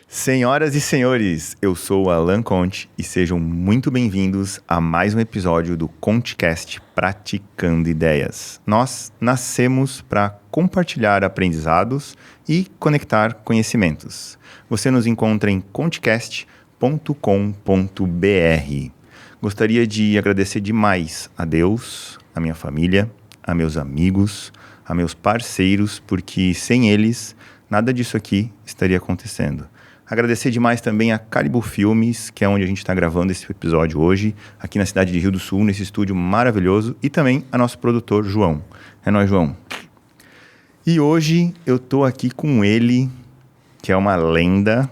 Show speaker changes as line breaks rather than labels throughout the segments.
Senhoras e senhores, eu sou o Alan Conte e sejam muito bem-vindos a mais um episódio do ConteCast Praticando Ideias. Nós nascemos para compartilhar aprendizados e conectar conhecimentos. Você nos encontra em contecast.com.br. Gostaria de agradecer demais a Deus, a minha família, a meus amigos, a meus parceiros, porque sem eles nada disso aqui estaria acontecendo. Agradecer demais também a Calibu Filmes, que é onde a gente está gravando esse episódio hoje, aqui na cidade de Rio do Sul, nesse estúdio maravilhoso, e também a nosso produtor, João. É nóis, João. E hoje eu tô aqui com ele, que é uma lenda.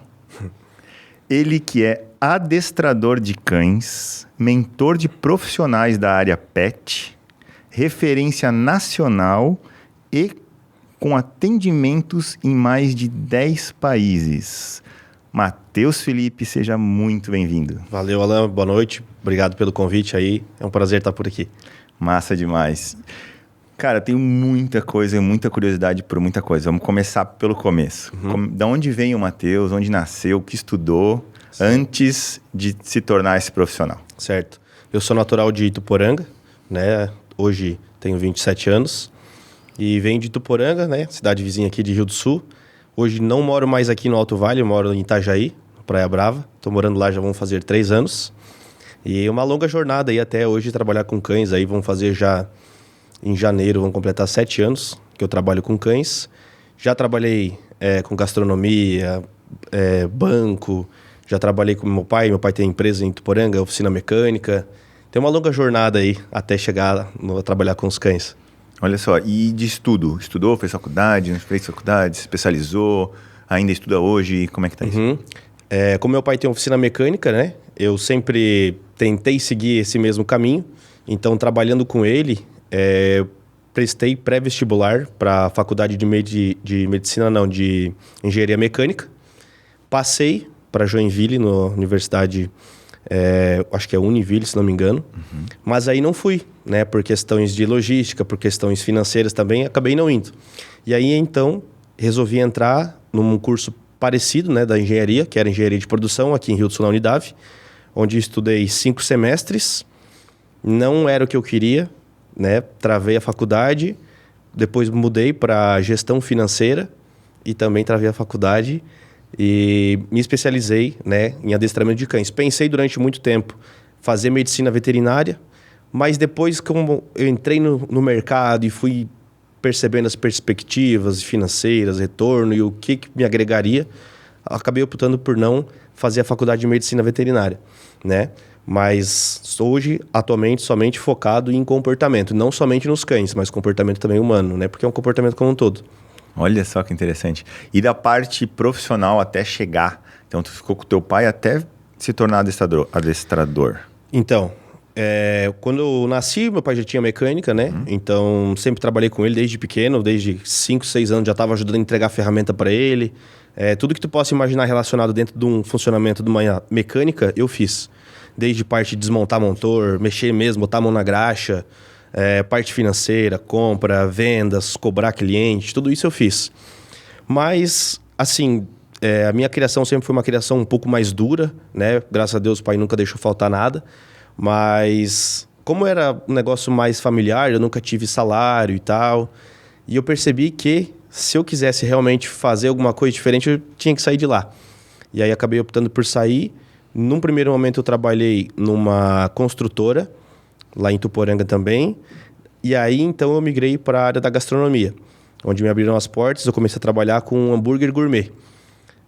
Ele que é adestrador de cães, mentor de profissionais da área pet, referência nacional e com atendimentos em mais de 10 países. Matheus Felipe, seja muito bem-vindo.
Valeu, Alan. Boa noite. Obrigado pelo convite aí. É um prazer estar por aqui.
Massa demais. Cara, tenho muita coisa, muita curiosidade por muita coisa. Vamos começar pelo começo. Da onde vem o Matheus? Onde nasceu? O que estudou antes de se tornar esse profissional?
Certo. Eu sou natural de Ituporanga, né? Hoje tenho 27 anos. E venho de Ituporanga, né? Cidade vizinha aqui de Rio do Sul. Hoje não moro mais aqui no Alto Vale, eu moro em Itajaí, Praia Brava. Estou morando lá já vão fazer 3 anos. E uma longa jornada aí até hoje trabalhar com cães. Aí vão fazer já em janeiro, vão completar 7 anos que eu trabalho com cães. Já trabalhei com gastronomia, banco. Já trabalhei com meu pai tem empresa em Ituporanga, oficina mecânica. Tem uma longa jornada aí até chegar a trabalhar com os cães.
Olha só, e de estudo? Estudou, fez faculdade, não fez faculdade, se especializou, ainda estuda hoje? Como é que tá isso?
Como meu pai tem oficina mecânica, né? Eu sempre tentei seguir esse mesmo caminho. Então, trabalhando com ele, prestei pré-vestibular para a faculdade de medicina, não, de engenharia mecânica. Passei para Joinville, na universidade, acho que é Univille, se não me engano. Mas aí não fui, né? Por questões de logística, por questões financeiras também, acabei não indo. E aí, então, resolvi entrar num curso parecido, né, da engenharia, que era engenharia de produção, aqui em Rio do Sul, na Unidade, onde estudei 5 semestres. Não era o que eu queria, né? Travei a faculdade, depois mudei para gestão financeira e também travei a faculdade e me especializei, né, em adestramento de cães. Pensei durante muito tempo fazer medicina veterinária, mas depois, como eu entrei no mercado e fui percebendo as perspectivas financeiras, retorno e o que me agregaria, acabei optando por não fazer a faculdade de medicina veterinária, né? Mas hoje, atualmente, somente focado em comportamento, não somente nos cães, mas comportamento também humano, né? Porque é um comportamento como um todo.
Olha só que interessante. E da parte profissional até chegar, então tu ficou com o teu pai até se tornar adestrador?
Então, quando eu nasci, meu pai já tinha mecânica, né? Então, sempre trabalhei com ele desde pequeno, desde 5, 6 anos, já estava ajudando a entregar ferramenta para ele. Tudo que tu possa imaginar relacionado dentro de um funcionamento de uma mecânica, eu fiz. Desde parte de desmontar motor, mexer mesmo, botar a mão na graxa, parte financeira, compra, vendas, cobrar cliente, tudo isso eu fiz. Mas, assim, a minha criação sempre foi uma criação um pouco mais dura, né? Graças a Deus o pai nunca deixou faltar nada. Mas, como era um negócio mais familiar, eu nunca tive salário e tal. E eu percebi que, se eu quisesse realmente fazer alguma coisa diferente, eu tinha que sair de lá. E aí acabei optando por sair. Num primeiro momento eu trabalhei numa construtora, lá em Ituporanga também. E aí, então, eu migrei para a área da gastronomia, onde me abriram as portas. Eu comecei a trabalhar com um hambúrguer gourmet.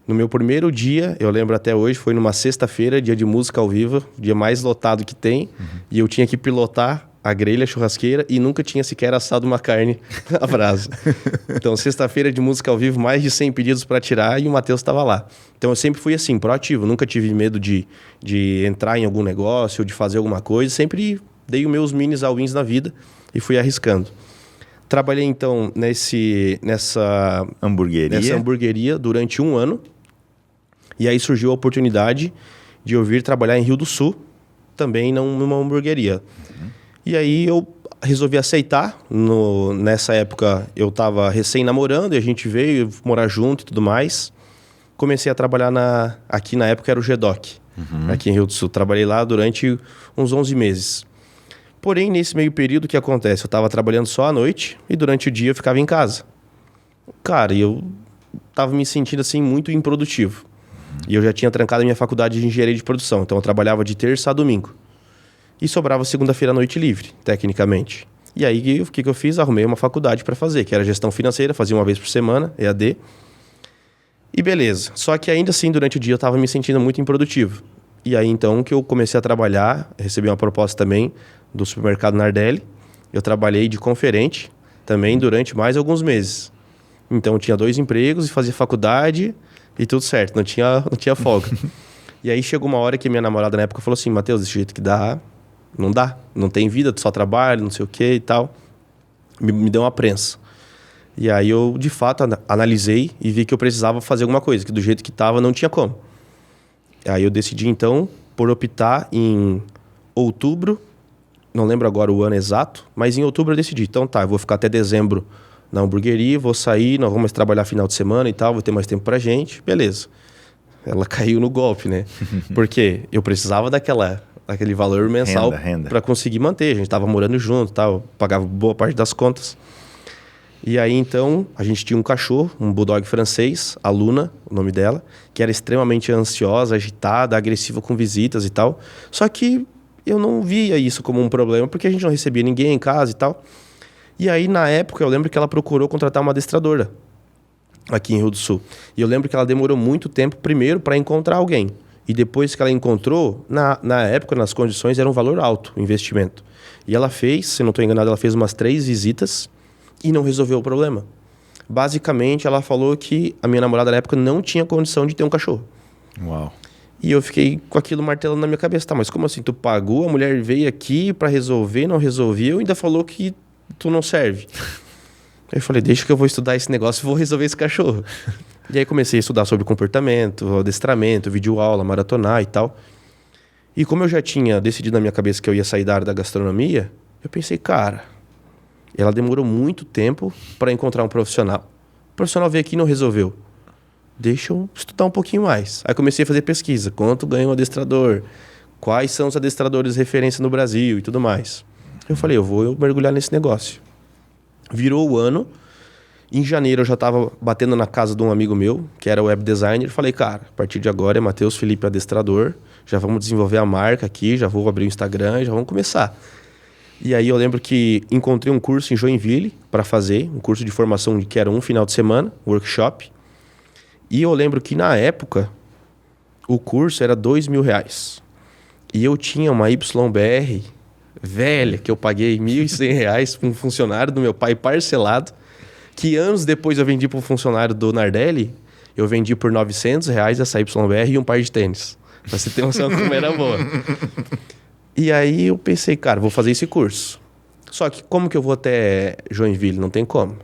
No meu primeiro dia, eu lembro até hoje, foi numa sexta-feira, dia de música ao vivo, dia mais lotado que tem. E eu tinha que pilotar a grelha, a churrasqueira, e nunca tinha sequer assado uma carne à brasa. Então, sexta-feira de música ao vivo, mais de 100 pedidos para tirar, e o Matheus estava lá. Então, eu sempre fui assim, proativo. Nunca tive medo de entrar em algum negócio, ou de fazer alguma coisa. Sempre dei os meus minis all-ins na vida e fui arriscando. Trabalhei, então, nessa hamburgueria durante 1 ano. E aí surgiu a oportunidade de eu vir trabalhar em Rio do Sul, também numa hamburgueria. E aí eu resolvi aceitar. Nessa época eu estava recém-namorando e a gente veio morar junto e tudo mais. Comecei a trabalhar aqui na época era o GEDOC, aqui em Rio do Sul. Trabalhei lá durante uns 11 meses. Porém, nesse meio período, o que acontece? Eu estava trabalhando só à noite e durante o dia eu ficava em casa. Cara, eu estava me sentindo assim muito improdutivo. E eu já tinha trancado a minha faculdade de engenharia de produção. Então eu trabalhava de terça a domingo. E sobrava segunda-feira à noite livre, tecnicamente. E aí, o que eu fiz? Arrumei uma faculdade para fazer, que era gestão financeira, fazia uma vez por semana, EAD. E beleza. Só que ainda assim, durante o dia, eu estava me sentindo muito improdutivo. E aí, então, que eu comecei a trabalhar, recebi uma proposta também do supermercado Nardelli. Eu trabalhei de conferente também durante mais alguns meses. Então, eu tinha 2 empregos e fazia faculdade e tudo certo, não tinha folga. E aí, chegou uma hora que minha namorada na época falou assim, Matheus, desse jeito que dá, não dá. Não tem vida, tu só trabalha, não sei o que e tal. Me deu uma prensa. E aí eu, de fato, analisei e vi que eu precisava fazer alguma coisa, que do jeito que estava não tinha como. Aí eu decidi, então, por optar em outubro, não lembro agora o ano exato, mas em outubro eu decidi, então tá, eu vou ficar até dezembro na hamburgueria, vou sair, nós vamos mais trabalhar final de semana e tal, vou ter mais tempo pra gente, beleza. Ela caiu no golpe, né? Porque eu precisava daquele valor mensal para conseguir manter. A gente tava morando junto, tal, pagava boa parte das contas. E aí, então, a gente tinha um cachorro, um bulldog francês, a Luna, o nome dela, que era extremamente ansiosa, agitada, agressiva com visitas e tal. Só que eu não via isso como um problema, porque a gente não recebia ninguém em casa e tal. E aí, na época, eu lembro que ela procurou contratar uma adestradora aqui em Rio do Sul. E eu lembro que ela demorou muito tempo, primeiro, para encontrar alguém. E depois que ela encontrou, na época, nas condições, era um valor alto, o investimento. E ela fez, se não estou enganado, ela fez umas 3 visitas e não resolveu o problema. Basicamente, ela falou que a minha namorada, na época, não tinha condição de ter um cachorro.
Uau.
E eu fiquei com aquilo martelando na minha cabeça. Tá, mas como assim? Tu pagou, a mulher veio aqui para resolver, não resolveu, e ainda falou que tu não serve. Aí eu falei, deixa que eu vou estudar esse negócio e vou resolver esse cachorro. E aí comecei a estudar sobre comportamento, adestramento, videoaula, maratonar e tal. E como eu já tinha decidido na minha cabeça que eu ia sair da área da gastronomia, eu pensei, cara, ela demorou muito tempo para encontrar um profissional. O profissional veio aqui e não resolveu. Deixa eu estudar um pouquinho mais. Aí comecei a fazer pesquisa. Quanto ganha um adestrador? Quais são os adestradores de referência no Brasil e tudo mais. Eu falei, eu vou mergulhar nesse negócio. Virou o ano. Em janeiro eu já estava batendo na casa de um amigo meu, que era web designer. Falei, cara, a partir de agora é Matheus Felipe Adestrador. Já vamos desenvolver a marca aqui, já vou abrir o Instagram e já vamos começar. E aí eu lembro que encontrei um curso em Joinville para fazer, um curso de formação que era um final de semana, workshop. E eu lembro que na época o curso era R$2.000. E eu tinha uma YBR velha, que eu paguei R$1.100 para um funcionário do meu pai parcelado, que anos depois eu vendi para um funcionário do Nardelli, eu vendi por R$900 essa YBR e um par de tênis. Pra você ter noção de como era boa. E aí eu pensei, cara, vou fazer esse curso. Só que como que eu vou até Joinville? Não tem como.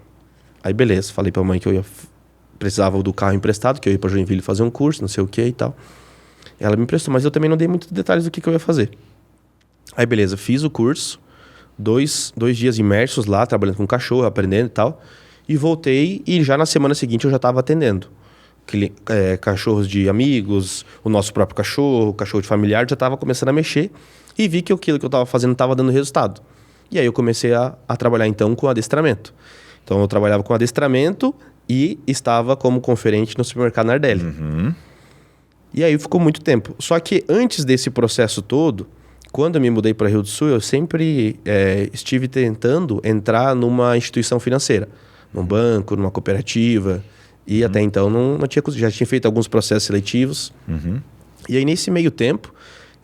Aí beleza, falei pra mãe que eu precisava do carro emprestado, que eu ia pra Joinville fazer um curso, não sei o que e tal. Ela me emprestou, mas eu também não dei muitos detalhes do que eu ia fazer. Aí beleza, fiz o curso, dois dias imersos lá, trabalhando com cachorro, aprendendo e tal. E voltei e já na semana seguinte eu já estava atendendo. Cachorros de amigos, o nosso próprio cachorro, cachorro de familiar, já estava começando a mexer. E vi que aquilo que eu estava fazendo estava dando resultado. E aí eu comecei a trabalhar então com adestramento. Então eu trabalhava com adestramento e estava como conferente no supermercado Nardelli.
Uhum.
E aí ficou muito tempo. Só que antes desse processo todo, quando eu me mudei para Rio do Sul, eu sempre estive tentando entrar numa instituição financeira. Num banco, numa cooperativa. E até então não tinha, já tinha feito alguns processos seletivos.
Uhum.
E aí nesse meio tempo,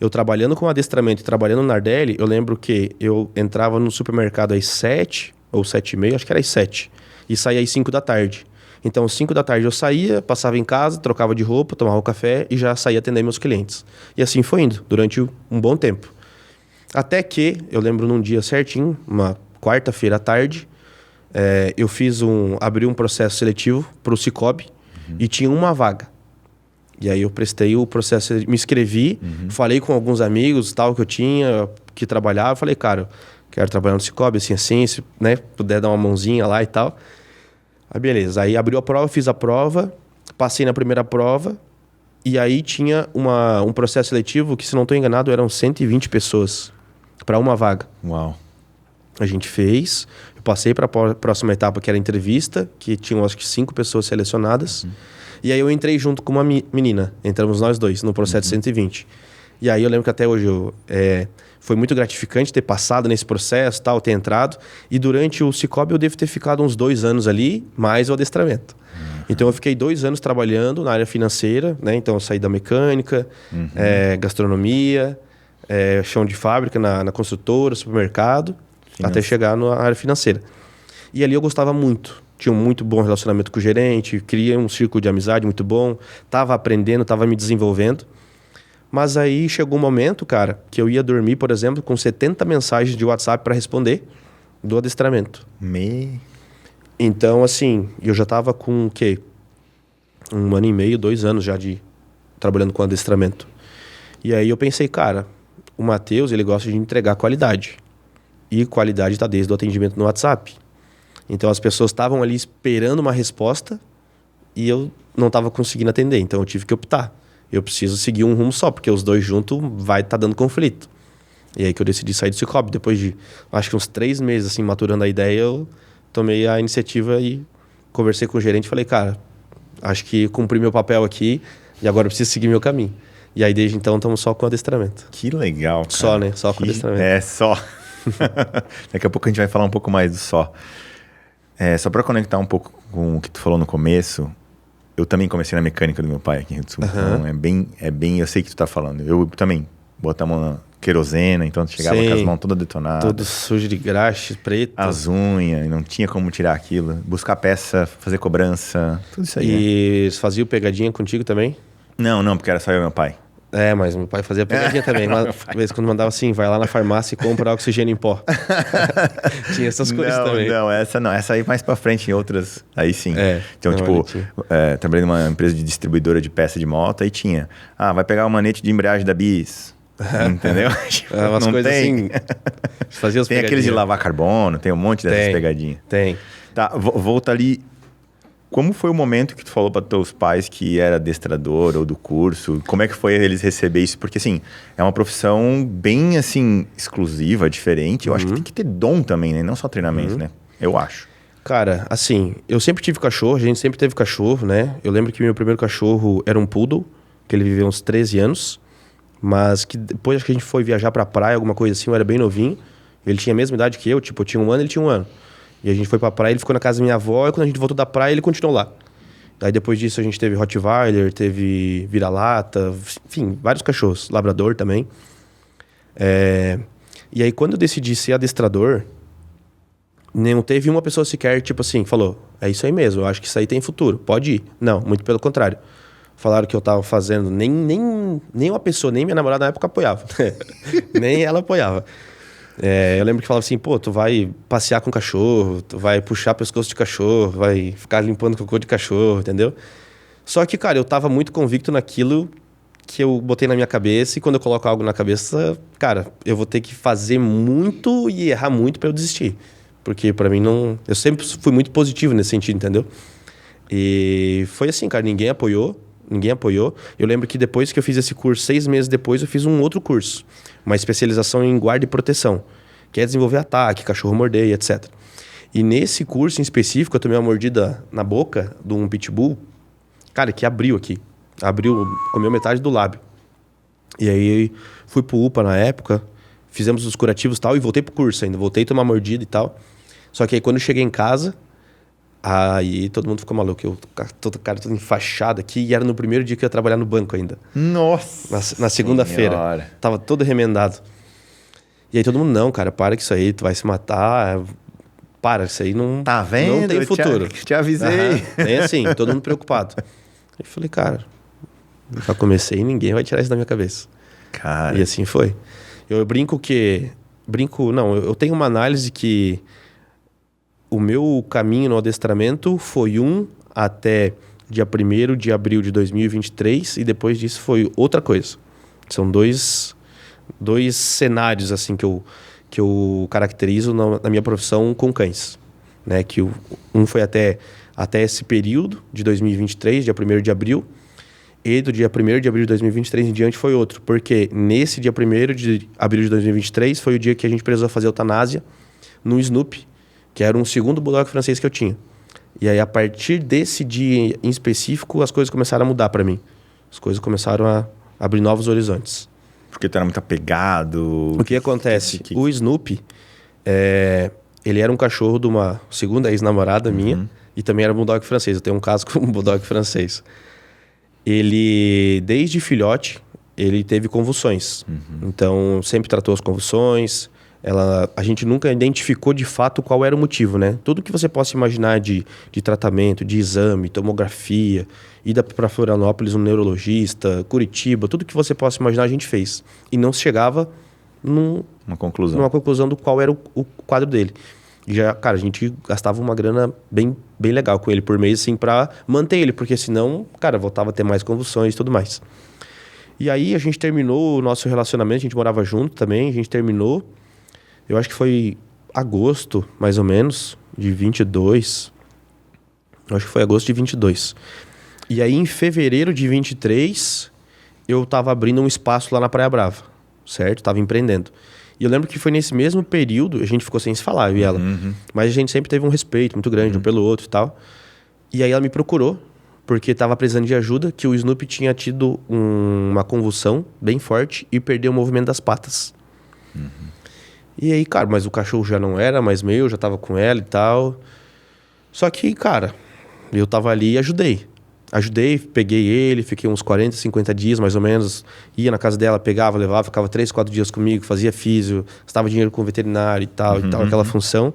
eu trabalhando com adestramento e trabalhando no Nardelli, eu lembro que eu entrava no supermercado às 7 ou 7h30, acho que era às 7. E saía às 5 da tarde. Então às 5 da tarde eu saía, passava em casa, trocava de roupa, tomava um café e já saía atender meus clientes. E assim foi indo, durante um bom tempo. Até que, eu lembro num dia certinho, uma quarta-feira à tarde, eu abri um processo seletivo para o Cicobi e tinha uma vaga. E aí eu prestei o processo, me inscrevi, falei com alguns amigos tal que eu tinha, que trabalhava, falei, cara, quero trabalhar no Cicobi, assim, se, né, puder dar uma mãozinha lá e tal. Aí beleza, aí abriu a prova, fiz a prova, passei na primeira prova, e aí tinha um processo seletivo que, se não estou enganado, eram 120 pessoas para uma vaga.
Uau.
A gente fez, eu passei para a próxima etapa, que era a entrevista, que tinham acho que 5 pessoas selecionadas. E aí eu entrei junto com uma menina, entramos nós dois no processo de 120. E aí eu lembro que até hoje foi muito gratificante ter passado nesse processo, tal, ter entrado. E durante o Cicobi eu devo ter ficado uns 2 anos ali, mais o adestramento. Então eu fiquei 2 anos trabalhando na área financeira, né? Então eu saí da mecânica, gastronomia, chão de fábrica na construtora, supermercado, até chegar na área financeira. E ali eu gostava muito. Tinha um muito bom relacionamento com o gerente, criei um círculo de amizade muito bom, estava aprendendo, estava me desenvolvendo. Mas aí chegou um momento, cara, que eu ia dormir, por exemplo, com 70 mensagens de WhatsApp para responder do adestramento. Então, assim, eu já estava com o quê? 1 ano e meio, 2 anos já trabalhando com adestramento. E aí eu pensei, cara, o Matheus, ele gosta de entregar qualidade. E qualidade está desde o atendimento no WhatsApp. Então as pessoas estavam ali esperando uma resposta e eu não estava conseguindo atender. Então eu tive que optar. Eu preciso seguir um rumo só, porque os dois juntos vai estar dando conflito. E aí que eu decidi sair do Cicobi. Depois de, acho que uns 3 meses, assim, maturando a ideia, eu tomei a iniciativa e conversei com o gerente e falei, cara, acho que cumpri meu papel aqui e agora eu preciso seguir meu caminho. E aí desde então estamos só com adestramento.
Que legal, cara.
Só, né? Só com adestramento.
Só. Daqui a pouco a gente vai falar um pouco mais do só. Só para conectar um pouco com o que tu falou no começo, eu também comecei na mecânica do meu pai aqui em Rio do Sul. Então é bem, eu sei que tu tá falando. Eu também botei a mão na querosena, então tu chegava com as mãos todas detonadas.
Tudo sujo de graxa, preto.
As unhas, e não tinha como tirar aquilo. Buscar peça, fazer cobrança, tudo isso aí.
E eles faziam pegadinha contigo também?
Não, porque era só eu e meu pai.
Mas meu pai fazia pegadinha também. Uma vez quando mandava assim, vai lá na farmácia e compra oxigênio em pó. Tinha essas coisas também.
Não. Essa aí mais pra frente, em outras, aí sim. Então,
não,
trabalhei numa empresa de distribuidora de peça de moto, aí tinha. Vai pegar o manete de embreagem da Bis. Entendeu?
Umas
não
coisas
tem.
Assim. Fazia
tem aqueles de lavar carbono, tem um monte dessas pegadinhas.
Tem.
Tá, volta ali. Como foi o momento que tu falou para teus pais que era adestrador ou do curso? Como é que foi eles receber isso? Porque, assim, é uma profissão bem, assim, exclusiva, diferente. Eu acho que tem que ter dom também, né? Não só treinamento, né? Eu acho.
Cara, assim, eu sempre tive cachorro, a gente sempre teve cachorro, né? Eu lembro que meu primeiro cachorro era um poodle, que ele viveu uns 13 anos. Mas que depois que a gente foi viajar pra praia, alguma coisa assim, eu era bem novinho. Ele tinha a mesma idade que eu, tipo, eu tinha 1 ano, ele tinha 1 ano. E a gente foi pra praia, ele ficou na casa da minha avó, e quando a gente voltou da praia, ele continuou lá. Aí depois disso a gente teve Rottweiler, teve vira-lata, enfim, vários cachorros, labrador também. E aí quando eu decidi ser adestrador, não teve uma pessoa sequer, tipo assim, falou, é isso aí mesmo, eu acho que isso aí tem futuro, pode ir. Não, muito pelo contrário. Falaram que eu tava fazendo, nem uma pessoa, nem minha namorada na época apoiava. Nem ela apoiava. Eu lembro que falava assim, pô, tu vai passear com cachorro, tu vai puxar pescoço de cachorro, vai ficar limpando cocô de cachorro, entendeu? Só que, cara, eu tava muito convicto naquilo que eu botei na minha cabeça, e quando eu coloco algo na cabeça, cara, eu vou ter que fazer muito e errar muito pra eu desistir. Porque pra mim não... Eu sempre fui muito positivo nesse sentido, entendeu? E foi assim, cara, ninguém apoiou. Eu lembro que depois que eu fiz esse curso, 6 meses depois, eu fiz um outro curso. Uma especialização em guarda e proteção. Que é desenvolver ataque, cachorro morder e etc. E nesse curso em específico, eu tomei uma mordida na boca de um pitbull. Cara, que abriu aqui. Comeu metade do lábio. E aí fui pro UPA na época, fizemos os curativos e tal, e voltei pro curso ainda. Voltei a tomar mordida e tal. Só que aí quando eu cheguei em casa... Aí todo mundo ficou maluco, todo enfaixado aqui, e era no primeiro dia que eu ia trabalhar no banco ainda.
Nossa!
Na segunda-feira. Tava todo remendado. E aí todo mundo, não, cara, para com isso aí, tu vai se matar. Para, isso aí não...
Tá vendo?
Não tem futuro.
Te avisei.
Bem assim, todo mundo preocupado. Aí eu falei, cara, já comecei e ninguém vai tirar isso da minha cabeça.
Cara.
E assim foi. Eu eu tenho uma análise que... O meu caminho no adestramento foi até dia 1º de abril de 2023, e depois disso foi outra coisa. São dois cenários assim que que eu caracterizo na minha profissão com cães, né? Que um foi até esse período de 2023, dia 1º de abril, e do dia 1º de abril de 2023 em diante foi outro, porque nesse dia 1º de abril de 2023 foi o dia que a gente precisou fazer eutanásia no Snoopy, que era um segundo bulldog francês que eu tinha. E aí, a partir desse dia em específico, as coisas começaram a mudar para mim. As coisas começaram a abrir novos horizontes.
Porque tu era muito apegado.
O que acontece? O Snoopy, ele era um cachorro de uma segunda ex-namorada minha e também era bulldog francês. Eu tenho um caso com um bulldog francês. Ele, desde filhote, ele teve convulsões. Então, sempre tratou as convulsões. A gente nunca identificou de fato qual era o motivo, né? Tudo que você possa imaginar de tratamento, de exame, tomografia, ida para Florianópolis, um neurologista, Curitiba, tudo que você possa imaginar a gente fez. E não se chegava
numa conclusão
do qual era o quadro dele. E já, cara, a gente gastava uma grana bem legal com ele por mês, assim, para manter ele, porque senão, cara, voltava a ter mais convulsões e tudo mais. E aí a gente terminou o nosso relacionamento, a gente morava junto também, a gente terminou. Eu acho que foi agosto, mais ou menos, de 22. Eu acho que foi agosto de 22. E aí, em fevereiro de 23, eu tava abrindo um espaço lá na Praia Brava, certo? Tava empreendendo. E eu lembro que foi nesse mesmo período, a gente ficou sem se falar, eu e ela. Mas a gente sempre teve um respeito muito grande um pelo outro e tal. E aí ela me procurou, porque tava precisando de ajuda, que o Snoopy tinha tido uma convulsão bem forte e perdeu o movimento das patas. E aí, cara, mas o cachorro já não era mais meu, já tava com ela e tal. Só que, cara, eu tava ali e ajudei. Peguei ele, fiquei uns 40, 50 dias mais ou menos. Ia na casa dela, pegava, levava, ficava 3, 4 dias comigo, fazia físio, gastava dinheiro com o veterinário e tal, aquela função.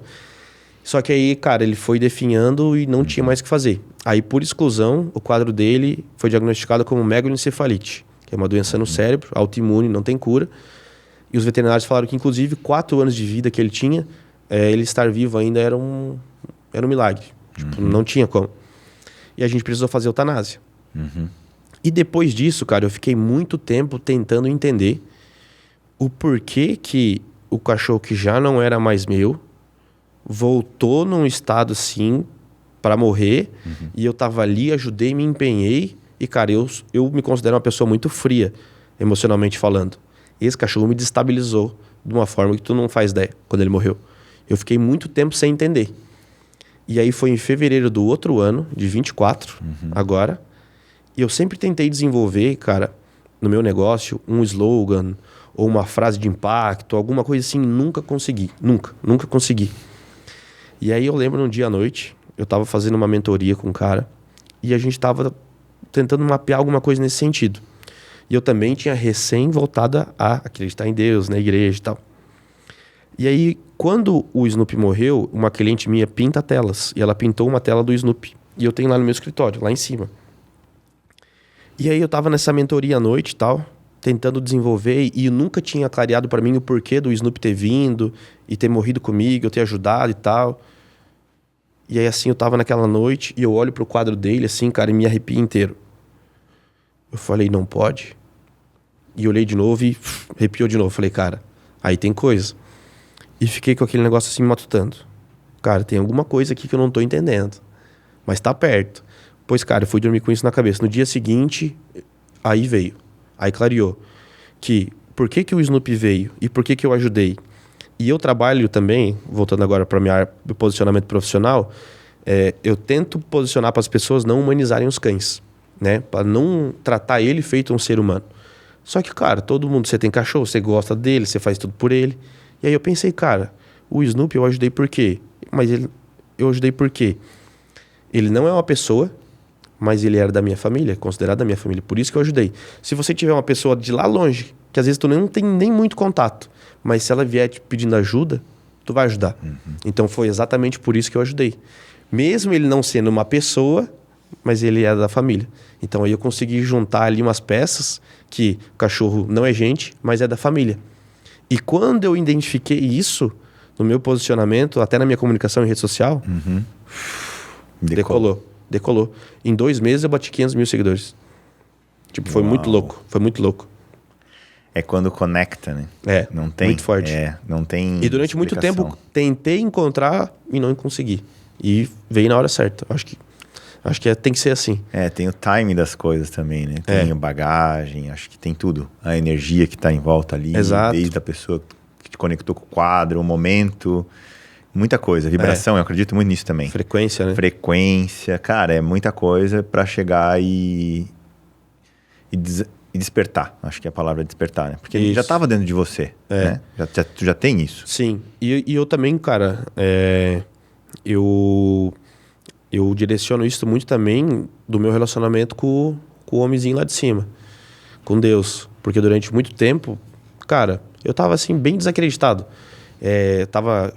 Só que aí, cara, ele foi definhando e não tinha mais o que fazer. Aí, por exclusão, o quadro dele foi diagnosticado como meganencefalite, que é uma doença no cérebro, autoimune, não tem cura. E os veterinários falaram que, inclusive, 4 anos de vida que ele tinha, ele estar vivo ainda era um milagre. Tipo, não tinha como. E a gente precisou fazer eutanásia. E depois disso, cara, eu fiquei muito tempo tentando entender o porquê que o cachorro que já não era mais meu voltou num estado assim para morrer. E eu tava ali, ajudei, me empenhei. E, cara, eu me considero uma pessoa muito fria, emocionalmente falando. Esse cachorro me destabilizou de uma forma que tu não faz ideia quando ele morreu. Eu fiquei muito tempo sem entender. E aí foi em fevereiro do outro ano, de 24, agora. E eu sempre tentei desenvolver, cara, no meu negócio, um slogan ou uma frase de impacto, alguma coisa assim. Nunca consegui. Nunca consegui. E aí eu lembro num dia à noite, eu tava fazendo uma mentoria com um cara e a gente tava tentando mapear alguma coisa nesse sentido. E eu também tinha recém voltado a acreditar em Deus, na igreja e tal. E aí, quando o Snoopy morreu, uma cliente minha pinta telas. E ela pintou uma tela do Snoopy. E eu tenho lá no meu escritório, lá em cima. E aí eu tava nessa mentoria à noite e tal, tentando desenvolver. E eu nunca tinha clareado para mim o porquê do Snoopy ter vindo e ter morrido comigo, eu ter ajudado e tal. E aí assim, eu tava naquela noite e eu olho pro quadro dele assim, cara, e me arrepio inteiro. Eu falei, não pode. E olhei de novo e arrepiou de novo. Falei, cara, aí tem coisa. E fiquei com aquele negócio assim me matutando. Cara, tem alguma coisa aqui que eu não tô entendendo. Mas tá perto. Pois, cara, eu fui dormir com isso na cabeça. No dia seguinte, aí veio. Aí clareou. Que por que o Snoopy veio e por que eu ajudei? E eu trabalho também, voltando agora para meu posicionamento profissional, eu tento posicionar para as pessoas não humanizarem os cães, né? Para não tratar ele feito um ser humano. Só que, cara, todo mundo, você tem cachorro, você gosta dele, você faz tudo por ele. E aí eu pensei, cara, o Snoopy eu ajudei por quê? Eu ajudei por quê? Ele não é uma pessoa, mas ele era da minha família, considerado da minha família. Por isso que eu ajudei. Se você tiver uma pessoa de lá longe, que às vezes tu não tem nem muito contato, mas se ela vier te pedindo ajuda, tu vai ajudar. Então foi exatamente por isso que eu ajudei. Mesmo ele não sendo uma pessoa, mas ele é da família. Então aí eu consegui juntar ali umas peças que o cachorro não é gente, mas é da família. E quando eu identifiquei isso no meu posicionamento, até na minha comunicação em rede social, decolou. Em 2 meses eu bati 500 mil seguidores. Tipo, foi muito louco.
É quando conecta, né? Não tem,
muito forte.
Não tem
E durante muito
explicação.
tempo tentei encontrar e não consegui. E veio na hora certa. Acho que tem que ser assim.
Tem o timing das coisas também, né? Tem a bagagem, acho que tem tudo. A energia que tá em volta ali.
Exato.
Desde a pessoa que te conectou com o quadro, o momento. Muita coisa. Vibração, eu acredito muito nisso também.
Frequência, né?
Frequência. Cara, é muita coisa pra chegar e despertar. Acho que a palavra é despertar, né? Porque
Isso.
já tava dentro de você, né? Tu já tem isso.
Sim. E eu também, cara, eu direciono isso muito também do meu relacionamento com o homenzinho lá de cima, com Deus. Porque durante muito tempo, cara, eu tava assim, bem desacreditado.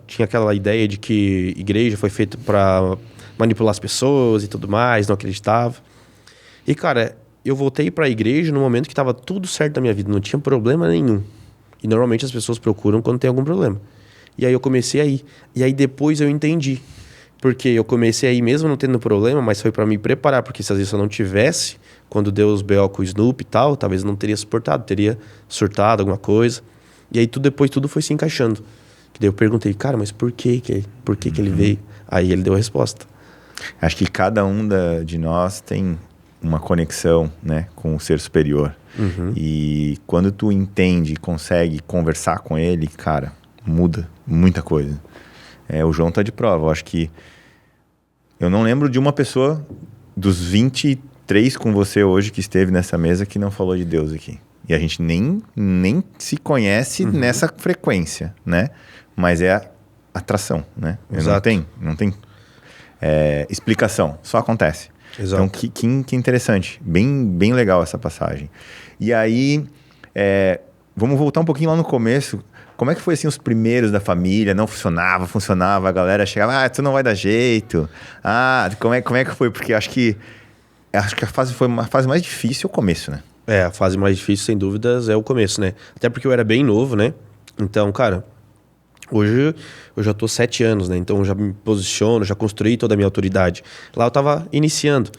Tinha aquela ideia de que igreja foi feita para manipular as pessoas e tudo mais, não acreditava. E, cara, eu voltei para a igreja no momento que tava tudo certo na minha vida, não tinha problema nenhum. E normalmente as pessoas procuram quando tem algum problema. E aí eu comecei a ir. E aí depois eu entendi. Porque eu comecei a ir mesmo não tendo problema, mas foi para me preparar. Porque se às vezes eu não tivesse, quando deu os B.O. com o Snoop e tal, talvez eu não teria suportado, teria surtado alguma coisa. E aí depois tudo foi se encaixando. Que daí eu perguntei, cara, mas por que ele veio? Aí ele deu a resposta.
Acho que cada um de nós tem uma conexão, né, com o ser superior. E quando tu entende e consegue conversar com ele, cara, muda muita coisa. O João tá de prova. Eu acho que eu não lembro de uma pessoa dos 23 com você hoje que esteve nessa mesa que não falou de Deus aqui. E a gente nem se conhece nessa frequência, né? Mas é a atração, né?
Exato.
Não tem explicação, só acontece.
Exato.
Então, que interessante. Bem legal essa passagem. E aí, vamos voltar um pouquinho lá no começo. Como é que foi assim os primeiros da família? Não funcionava, a galera chegava, tu não vai dar jeito. Como é que foi? Porque acho que a fase foi uma fase mais difícil o começo, né?
A fase mais difícil, sem dúvidas, é o começo, né? Até porque eu era bem novo, né? Então, cara, hoje eu já tô 7 anos, né? Então eu já me posiciono, já construí toda a minha autoridade. Lá eu tava iniciando.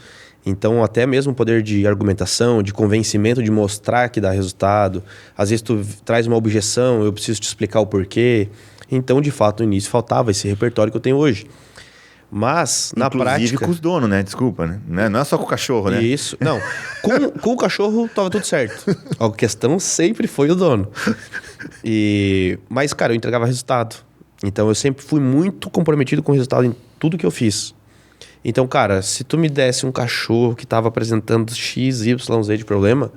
Então, até mesmo o poder de argumentação, de convencimento, de mostrar que dá resultado. Às vezes tu traz uma objeção, eu preciso te explicar o porquê. Então, de fato, no início faltava esse repertório que eu tenho hoje. Mas, na prática...
Inclusive com os donos, né? Desculpa, né? Não é só com o cachorro, né?
Isso. Não, com o cachorro tava tudo certo. A questão sempre foi o dono. Mas, cara, eu entregava resultado. Então, eu sempre fui muito comprometido com o resultado em tudo que eu fiz. Então, cara, se tu me desse um cachorro que tava apresentando X, Y, Z de problema,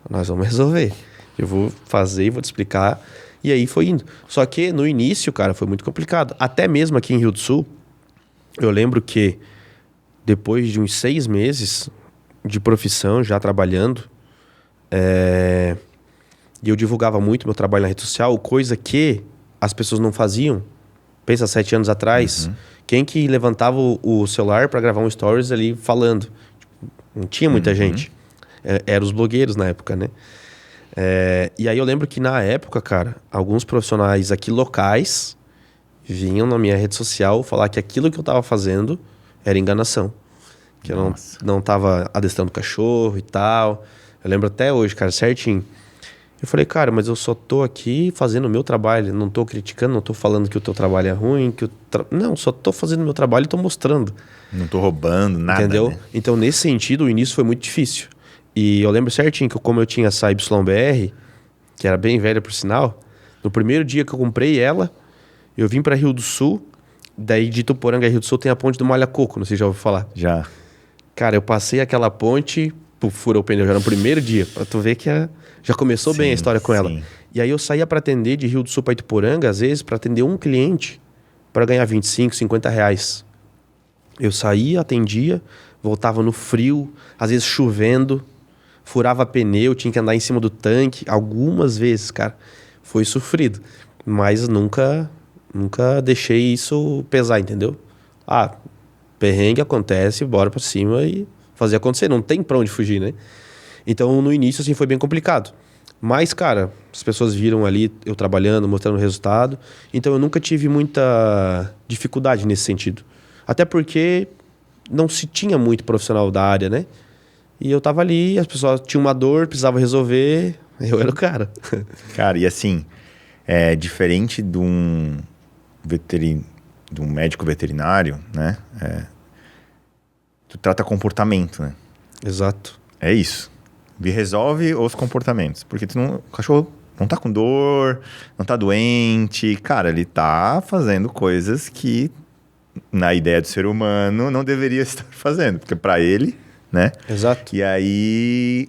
nós vamos resolver. Eu vou fazer e vou te explicar. E aí foi indo. Só que no início, cara, foi muito complicado. Até mesmo aqui em Rio do Sul, eu lembro que depois de uns 6 meses de profissão, já trabalhando, e eu divulgava muito meu trabalho na rede social, coisa que as pessoas não faziam. Pensa, 7 anos atrás, quem que levantava o celular para gravar um stories ali falando? Não tinha muita gente. Eram os blogueiros na época, né? E aí eu lembro que na época, cara, alguns profissionais aqui locais vinham na minha rede social falar que aquilo que eu tava fazendo era enganação. Que eu não tava adestrando cachorro e tal. Eu lembro até hoje, cara, certinho. Eu falei, cara, mas eu só tô aqui fazendo o meu trabalho. Não tô criticando, não tô falando que o teu trabalho é ruim. Não, só tô fazendo o meu trabalho e tô mostrando.
Não tô roubando nada,
entendeu?
Né?
Então, nesse sentido, o início foi muito difícil. E eu lembro certinho que como eu tinha essa YBR, que era bem velha por sinal, no primeiro dia que eu comprei ela, eu vim para Rio do Sul, daí de Ituporanga a Rio do Sul tem a ponte do Malha Coco, não sei se já ouviu falar.
Já.
Cara, eu passei aquela ponte, furou o pneu já no primeiro dia, pra tu ver que já começou bem a história com ela. E aí eu saía para atender de Rio do Sul para Ituporanga, às vezes, para atender um cliente, para ganhar 25, 50 reais. Eu saía, atendia, voltava no frio, às vezes chovendo, furava pneu, tinha que andar em cima do tanque. Algumas vezes, cara, foi sofrido. Mas nunca deixei isso pesar, entendeu? Perrengue acontece, bora pra cima e fazer acontecer. Não tem pra onde fugir, né? Então, no início, assim, foi bem complicado. Mas, cara, as pessoas viram ali eu trabalhando, mostrando o resultado. Então, eu nunca tive muita dificuldade nesse sentido. Até porque não se tinha muito profissional da área, né? E eu tava ali, as pessoas tinham uma dor, precisavam resolver. Eu era o cara.
Cara, e assim, é diferente de um médico veterinário, né? Tu trata comportamento, né?
Exato.
É isso. Resolve os comportamentos. Porque o cachorro não tá com dor, não tá doente. Cara, ele tá fazendo coisas que, na ideia do ser humano, não deveria estar fazendo. Porque pra ele, né?
Exato.
E aí,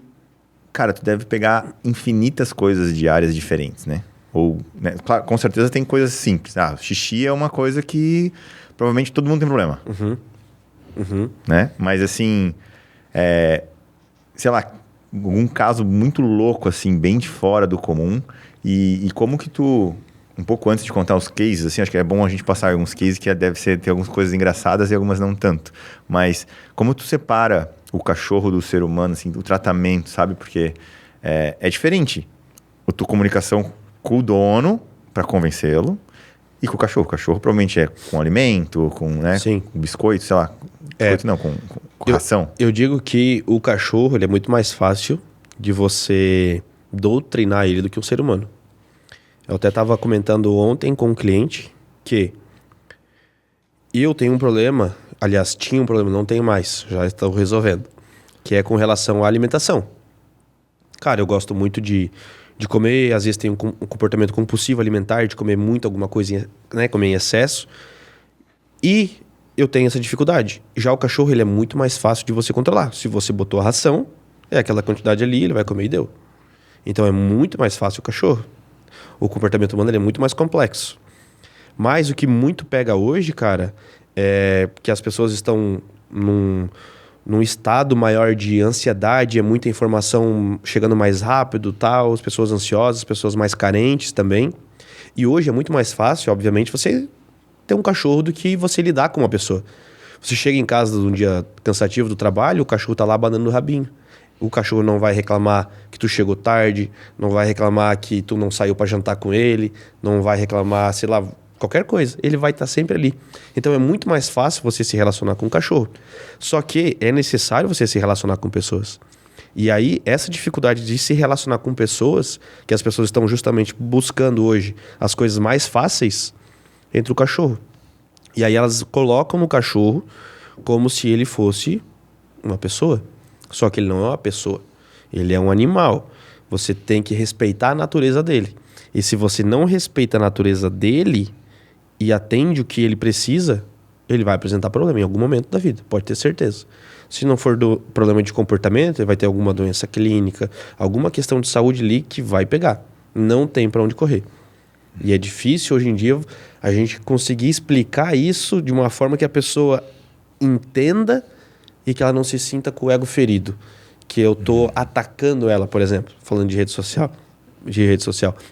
cara, tu deve pegar infinitas coisas de áreas diferentes, né? Ou, né? Claro, com certeza tem coisas simples. Xixi é uma coisa que provavelmente todo mundo tem problema. Né? Mas assim, sei lá, algum caso muito louco, assim, bem de fora do comum. E como que tu, um pouco antes de contar os cases, assim, acho que é bom a gente passar alguns cases que ter algumas coisas engraçadas e algumas não tanto. Mas como tu separa o cachorro do ser humano, assim, do tratamento, sabe? Porque é diferente a tua comunicação com o dono para convencê-lo e com o cachorro. O cachorro provavelmente é com alimento, com, né,
Sim.
com biscoito, sei lá. Biscoito não, com ração.
Eu digo que o cachorro ele é muito mais fácil de você doutrinar ele do que um ser humano. Eu até estava comentando ontem com um cliente que eu tenho um problema, aliás, tinha um problema, não tenho mais, já estou resolvendo, que é com relação à alimentação. Cara, eu gosto muito de comer, às vezes tenho um comportamento compulsivo alimentar, de comer muito alguma coisa, né, comer em excesso. E eu tenho essa dificuldade. Já o cachorro, ele é muito mais fácil de você controlar. Se você botou a ração, é aquela quantidade ali, ele vai comer e deu. Então é muito mais fácil o cachorro. O comportamento humano ele é muito mais complexo. Mas o que muito pega hoje, cara, é que as pessoas estão num estado maior de ansiedade, é muita informação chegando mais rápido, tal, as pessoas ansiosas, as pessoas mais carentes também. E hoje é muito mais fácil, obviamente, você ter um cachorro do que você lidar com uma pessoa. Você chega em casa num dia cansativo do trabalho, o cachorro tá lá abanando o rabinho. O cachorro não vai reclamar que tu chegou tarde, não vai reclamar que tu não saiu para jantar com ele, não vai reclamar, sei lá, qualquer coisa. Ele vai estar sempre ali. Então é muito mais fácil você se relacionar com o cachorro. Só que é necessário você se relacionar com pessoas. E aí, essa dificuldade de se relacionar com pessoas, que as pessoas estão justamente buscando hoje as coisas mais fáceis, entra o cachorro. E aí elas colocam o cachorro como se ele fosse uma pessoa. Só que ele não é uma pessoa. Ele é um animal. Você tem que respeitar a natureza dele. E se você não respeita a natureza dele e atende o que ele precisa, ele vai apresentar problema em algum momento da vida. Pode ter certeza. Se não for do problema de comportamento, ele vai ter alguma doença clínica, alguma questão de saúde ali que vai pegar. Não tem para onde correr. E é difícil hoje em dia a gente conseguir explicar isso de uma forma que a pessoa entenda e que ela não se sinta com o ego ferido. Que eu tô atacando ela, por exemplo, falando de rede social.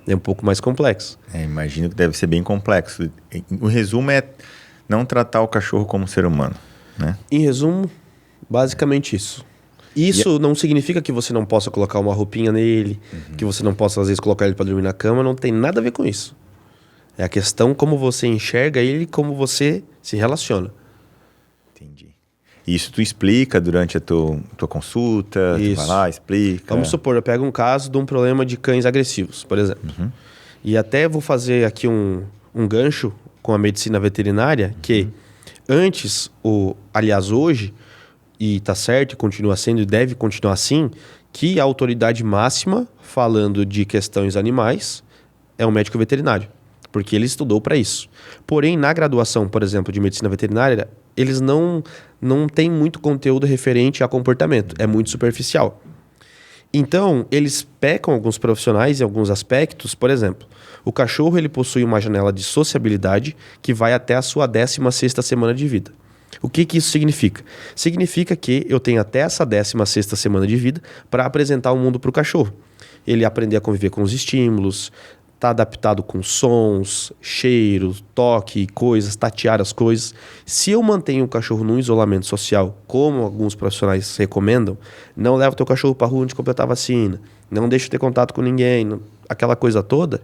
É um pouco mais complexo.
Imagino que deve ser bem complexo. O resumo é não tratar o cachorro como ser humano, né?
Em resumo, basicamente isso. Isso não significa que você não possa colocar uma roupinha nele, que você não possa, às vezes, colocar ele para dormir na cama. Não tem nada a ver com isso. É a questão como você enxerga ele, como você se relaciona.
Entendi. Isso tu explica durante a tua consulta?
Isso.
Tu vai lá, explica?
Vamos supor, eu pego um caso de um problema de cães agressivos, por exemplo. E até vou fazer aqui um gancho com a medicina veterinária, que antes, aliás hoje, e tá certo, e continua sendo, e deve continuar assim, que a autoridade máxima, falando de questões animais, é o médico veterinário. Porque ele estudou para isso. Porém, na graduação, por exemplo, de medicina veterinária, eles não têm muito conteúdo referente a comportamento. É muito superficial. Então, eles pecam alguns profissionais em alguns aspectos. Por exemplo, o cachorro ele possui uma janela de sociabilidade que vai até a sua 16ª semana de vida. O que isso significa? Significa que eu tenho até essa 16ª semana de vida para apresentar o mundo para o cachorro. Ele aprender a conviver com os estímulos, tá adaptado com sons, cheiros, toque, coisas, tatear as coisas. Se eu mantenho o cachorro num isolamento social, como alguns profissionais recomendam, não leva o teu cachorro para a rua antes de completar a vacina, não deixa de ter contato com ninguém, aquela coisa toda,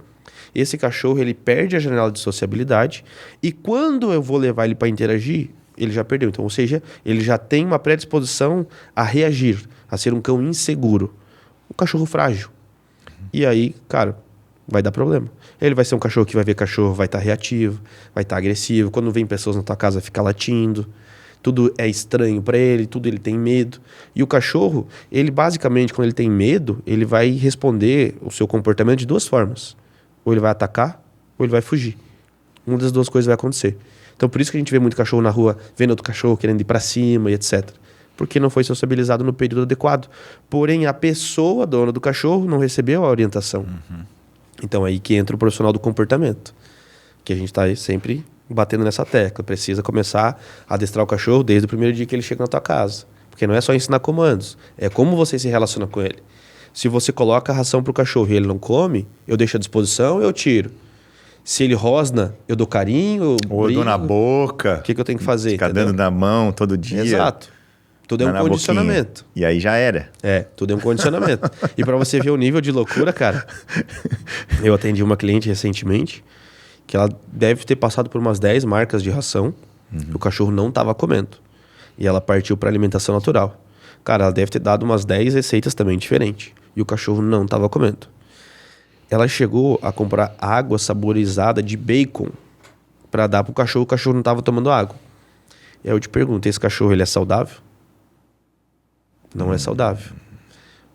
esse cachorro ele perde a janela de sociabilidade e quando eu vou levar ele para interagir, ele já perdeu. Então, ou seja, ele já tem uma predisposição a reagir, a ser um cão inseguro. Um cachorro frágil. E aí, cara, vai dar problema. Ele vai ser um cachorro que vai ver cachorro, vai estar reativo, vai estar agressivo. Quando vem pessoas na tua casa, fica latindo. Tudo é estranho pra ele, tudo ele tem medo. E o cachorro, ele basicamente, quando ele tem medo, ele vai responder o seu comportamento de duas formas. Ou ele vai atacar, ou ele vai fugir. Uma das duas coisas vai acontecer. Então, por isso que a gente vê muito cachorro na rua, vendo outro cachorro querendo ir pra cima e etc. Porque não foi sociabilizado no período adequado. Porém, a pessoa, dona do cachorro, não recebeu a orientação. Então, aí que entra o profissional do comportamento. Que a gente tá aí sempre batendo nessa tecla. Precisa começar a adestrar o cachorro desde o primeiro dia que ele chega na tua casa. Porque não é só ensinar comandos. É como você se relaciona com ele. Se você coloca a ração pro cachorro e ele não come, eu deixo à disposição, eu tiro. Se ele rosna, eu dou carinho,
ou eu dou na boca.
O que eu tenho que fazer?
Ficar dando na mão todo dia.
Exato. Tudo é um condicionamento.
Boquinha. E aí já era.
Tudo é um condicionamento. E pra você ver o nível de loucura, cara, eu atendi uma cliente recentemente que ela deve ter passado por umas 10 marcas de ração. O cachorro não tava comendo. E ela partiu pra alimentação natural. Cara, ela deve ter dado umas 10 receitas também diferentes. E o cachorro não tava comendo. Ela chegou a comprar água saborizada de bacon pra dar pro cachorro. O cachorro não tava tomando água. E aí eu te pergunto, esse cachorro, ele é saudável? Não é saudável.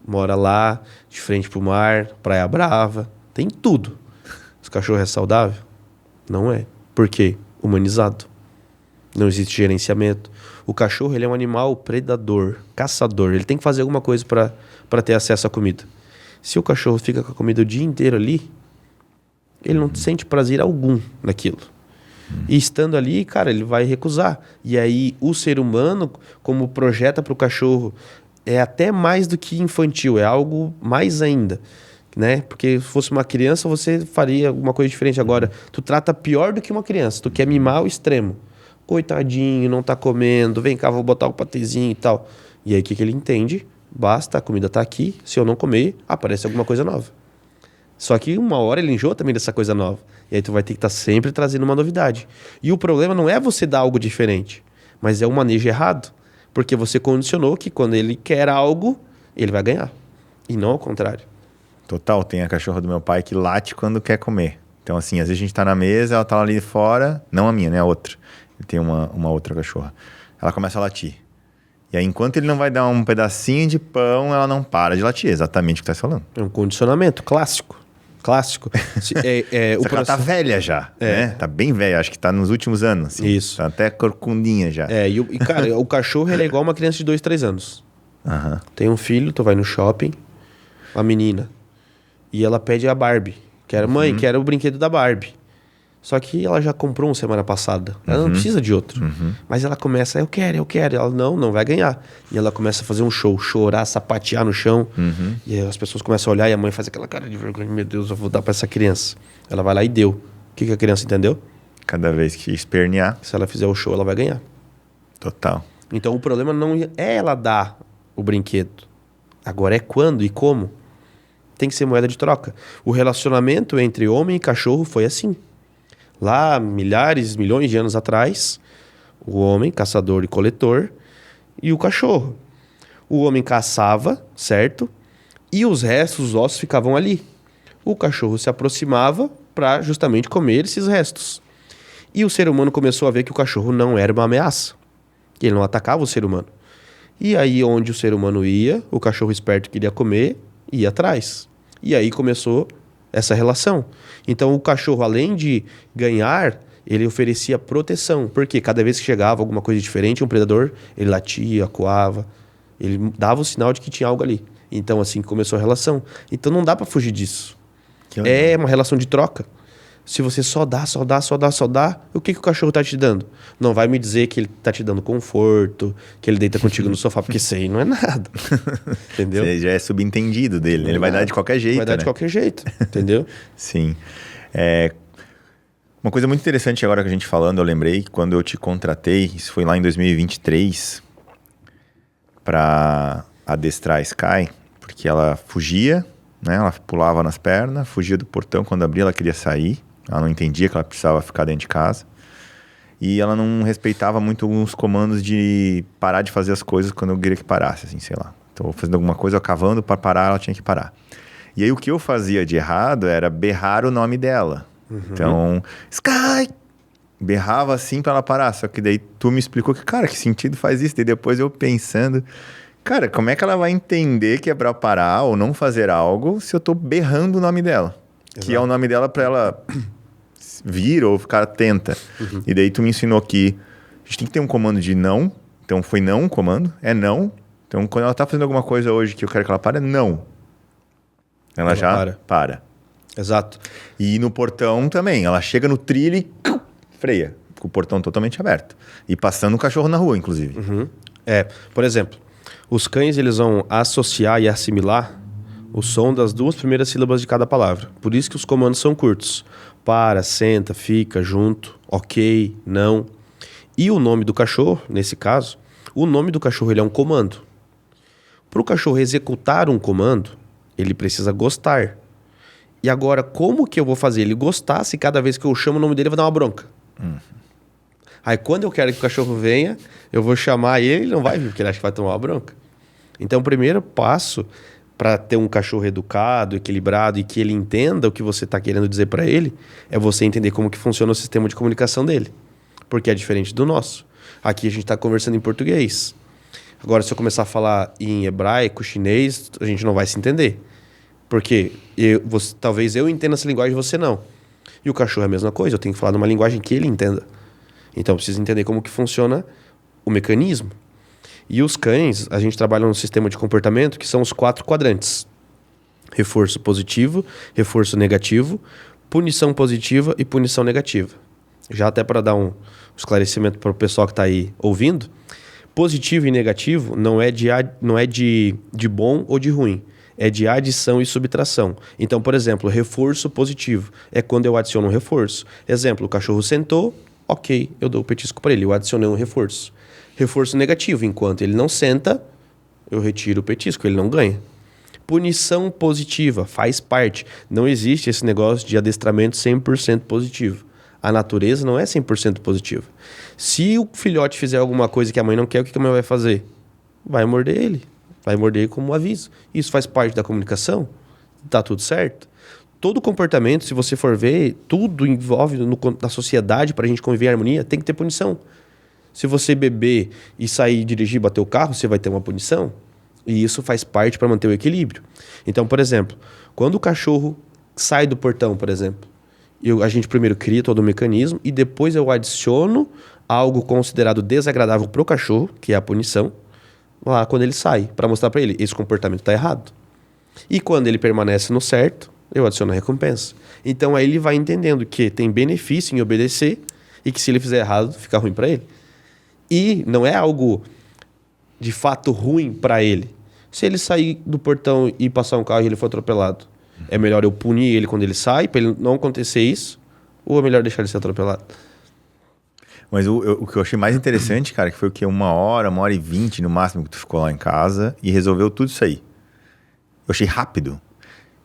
Mora lá, de frente pro mar, Praia Brava, tem tudo. Esse cachorro é saudável? Não é. Por quê? Humanizado. Não existe gerenciamento. O cachorro, ele é um animal predador, caçador. Ele tem que fazer alguma coisa para ter acesso à comida. Se o cachorro fica com a comida o dia inteiro ali, ele não sente prazer algum naquilo. E estando ali, cara, ele vai recusar. E aí o ser humano, como projeta para o cachorro, é até mais do que infantil, é algo mais ainda, né? Porque se fosse uma criança, você faria alguma coisa diferente. Agora, tu trata pior do que uma criança, tu quer mimar ao extremo. Coitadinho, não tá comendo, vem cá, vou botar o patezinho e tal. E aí o que ele entende? Basta, a comida tá aqui, se eu não comer, aparece alguma coisa nova. Só que uma hora ele enjoa também dessa coisa nova. E aí tu vai ter que estar sempre trazendo uma novidade. E o problema não é você dar algo diferente, mas é o manejo errado. Porque você condicionou que quando ele quer algo, ele vai ganhar. E não ao contrário.
Total, tem a cachorra do meu pai que late quando quer comer. Então assim, às vezes a gente tá na mesa, ela tá lá ali fora, não a minha, né, a outra. Ele tem uma outra cachorra. Ela começa a latir. E aí, enquanto ele não vai dar um pedacinho de pão, ela não para de latir. Exatamente o que tá falando.
É um condicionamento clássico. Clássico.
Só que ela tá velha já, né? Tá bem velha, acho que tá nos últimos anos. Assim.
Isso.
Tá até corcundinha já.
E cara, o cachorro ele é igual uma criança de 2, 3 anos. Tem um filho, tu vai no shopping, a menina, e ela pede a Barbie. Quero, mãe, quero o brinquedo da Barbie. Só que ela já comprou um semana passada. Ela não precisa de outro. Mas ela começa, eu quero. Ela, não vai ganhar. E ela começa a fazer um show, chorar, sapatear no chão. E aí as pessoas começam a olhar e a mãe faz aquela cara de vergonha. Meu Deus, eu vou dar pra essa criança. Ela vai lá e deu. O que a criança entendeu?
Cada vez que espernear.
Se ela fizer o show, ela vai ganhar.
Total.
Então o problema não é ela dar o brinquedo. Agora é quando e como. Tem que ser moeda de troca. O relacionamento entre homem e cachorro foi assim. Lá, milhões de anos atrás, o homem, caçador e coletor, e o cachorro. O homem caçava, certo? E os restos, os ossos, ficavam ali. O cachorro se aproximava para justamente comer esses restos. E o ser humano começou a ver que o cachorro não era uma ameaça. Ele não atacava o ser humano. E aí, onde o ser humano ia, o cachorro esperto queria comer, ia atrás. E aí começou essa relação. Então o cachorro, além de ganhar, ele oferecia proteção. Porque cada vez que chegava alguma coisa diferente, um predador, ele latia, coava. Ele dava o sinal de que tinha algo ali. Então assim começou a relação. Então não dá pra fugir disso. É uma relação de troca. Se você só dá, o que o cachorro tá te dando? Não vai me dizer que ele tá te dando conforto, que ele deita contigo no sofá, porque isso aí não é nada. Entendeu?
Você já é subentendido dele. Ele vai dar de qualquer jeito,
vai dar de qualquer jeito, entendeu?
Sim. Uma coisa muito interessante agora que a gente falando, eu lembrei que quando eu te contratei, isso foi lá em 2023, para adestrar a Sky, porque ela fugia, né? Ela pulava nas pernas, fugia do portão, quando abria ela queria sair. Ela não entendia que ela precisava ficar dentro de casa. E ela não respeitava muito os comandos de parar de fazer as coisas quando eu queria que parasse, assim, sei lá. Então, fazendo alguma coisa, eu cavando para parar, ela tinha que parar. E aí o que eu fazia de errado era berrar o nome dela. Então, Sky! Berrava assim pra ela parar. Só que daí tu me explicou que, cara, que sentido faz isso? E depois eu pensando, cara, como é que ela vai entender que é pra parar ou não fazer algo se eu tô berrando o nome dela?
Exato.
Que é o nome dela pra ela vir ou ficar atenta. E daí tu me ensinou que a gente tem que ter um comando de não. Então foi não o comando, é não. Então quando ela tá fazendo alguma coisa hoje que eu quero que ela pare, é não. Ela já para.
Exato.
E no portão também, ela chega no trilho e freia, com o portão totalmente aberto. E passando o cachorro na rua, inclusive.
Por exemplo, os cães eles vão associar e assimilar o som das 2 primeiras sílabas de cada palavra. Por isso que os comandos são curtos. Para, senta, fica, junto, ok, não. E o nome do cachorro, nesse caso, o nome do cachorro ele é um comando. Para o cachorro executar um comando, ele precisa gostar. E agora, como que eu vou fazer ele gostar se cada vez que eu chamo o nome dele eu vou dar uma bronca? Aí quando eu quero que o cachorro venha, eu vou chamar ele não vai vir, porque ele acha que vai tomar uma bronca. Então o primeiro passo para ter um cachorro educado, equilibrado e que ele entenda o que você está querendo dizer para ele, é você entender como que funciona o sistema de comunicação dele. Porque é diferente do nosso. Aqui a gente está conversando em português. Agora, se eu começar a falar em hebraico, chinês, a gente não vai se entender. Porque talvez eu entenda essa linguagem e você não. E o cachorro é a mesma coisa, eu tenho que falar numa linguagem que ele entenda. Então, eu preciso entender como que funciona o mecanismo. E os cães, a gente trabalha num sistema de comportamento que são os 4 quadrantes. Reforço positivo, reforço negativo, punição positiva e punição negativa. Já até para dar um esclarecimento para o pessoal que está aí ouvindo, positivo e negativo não é de bom ou de ruim, é de adição e subtração. Então, por exemplo, reforço positivo é quando eu adiciono um reforço. Exemplo, o cachorro sentou, ok, eu dou o petisco para ele, eu adicionei um reforço. Reforço negativo, enquanto ele não senta, eu retiro o petisco, ele não ganha. Punição positiva, faz parte. Não existe esse negócio de adestramento 100% positivo. A natureza não é 100% positiva. Se o filhote fizer alguma coisa que a mãe não quer, o que a mãe vai fazer? Vai morder ele. Vai morder como um aviso. Isso faz parte da comunicação? Tá tudo certo? Todo comportamento, se você for ver, tudo envolve na sociedade para a gente conviver em harmonia, tem que ter punição. Se você beber e sair, dirigir, bater o carro, você vai ter uma punição. E isso faz parte para manter o equilíbrio. Então, por exemplo, quando o cachorro sai do portão, por exemplo, a gente primeiro cria todo o mecanismo e depois eu adiciono algo considerado desagradável para o cachorro, que é a punição, lá quando ele sai, para mostrar para ele, esse comportamento está errado. E quando ele permanece no certo, eu adiciono a recompensa. Então aí ele vai entendendo que tem benefício em obedecer e que se ele fizer errado, fica ruim para ele. E não é algo de fato ruim para ele. Se ele sair do portão e passar um carro e ele for atropelado, é melhor eu punir ele quando ele sai, para ele não acontecer isso, ou é melhor deixar ele ser atropelado?
Mas o que eu achei mais interessante, cara, que foi o que? 1h e 20 no máximo que tu ficou lá em casa e resolveu tudo isso aí. Eu achei rápido.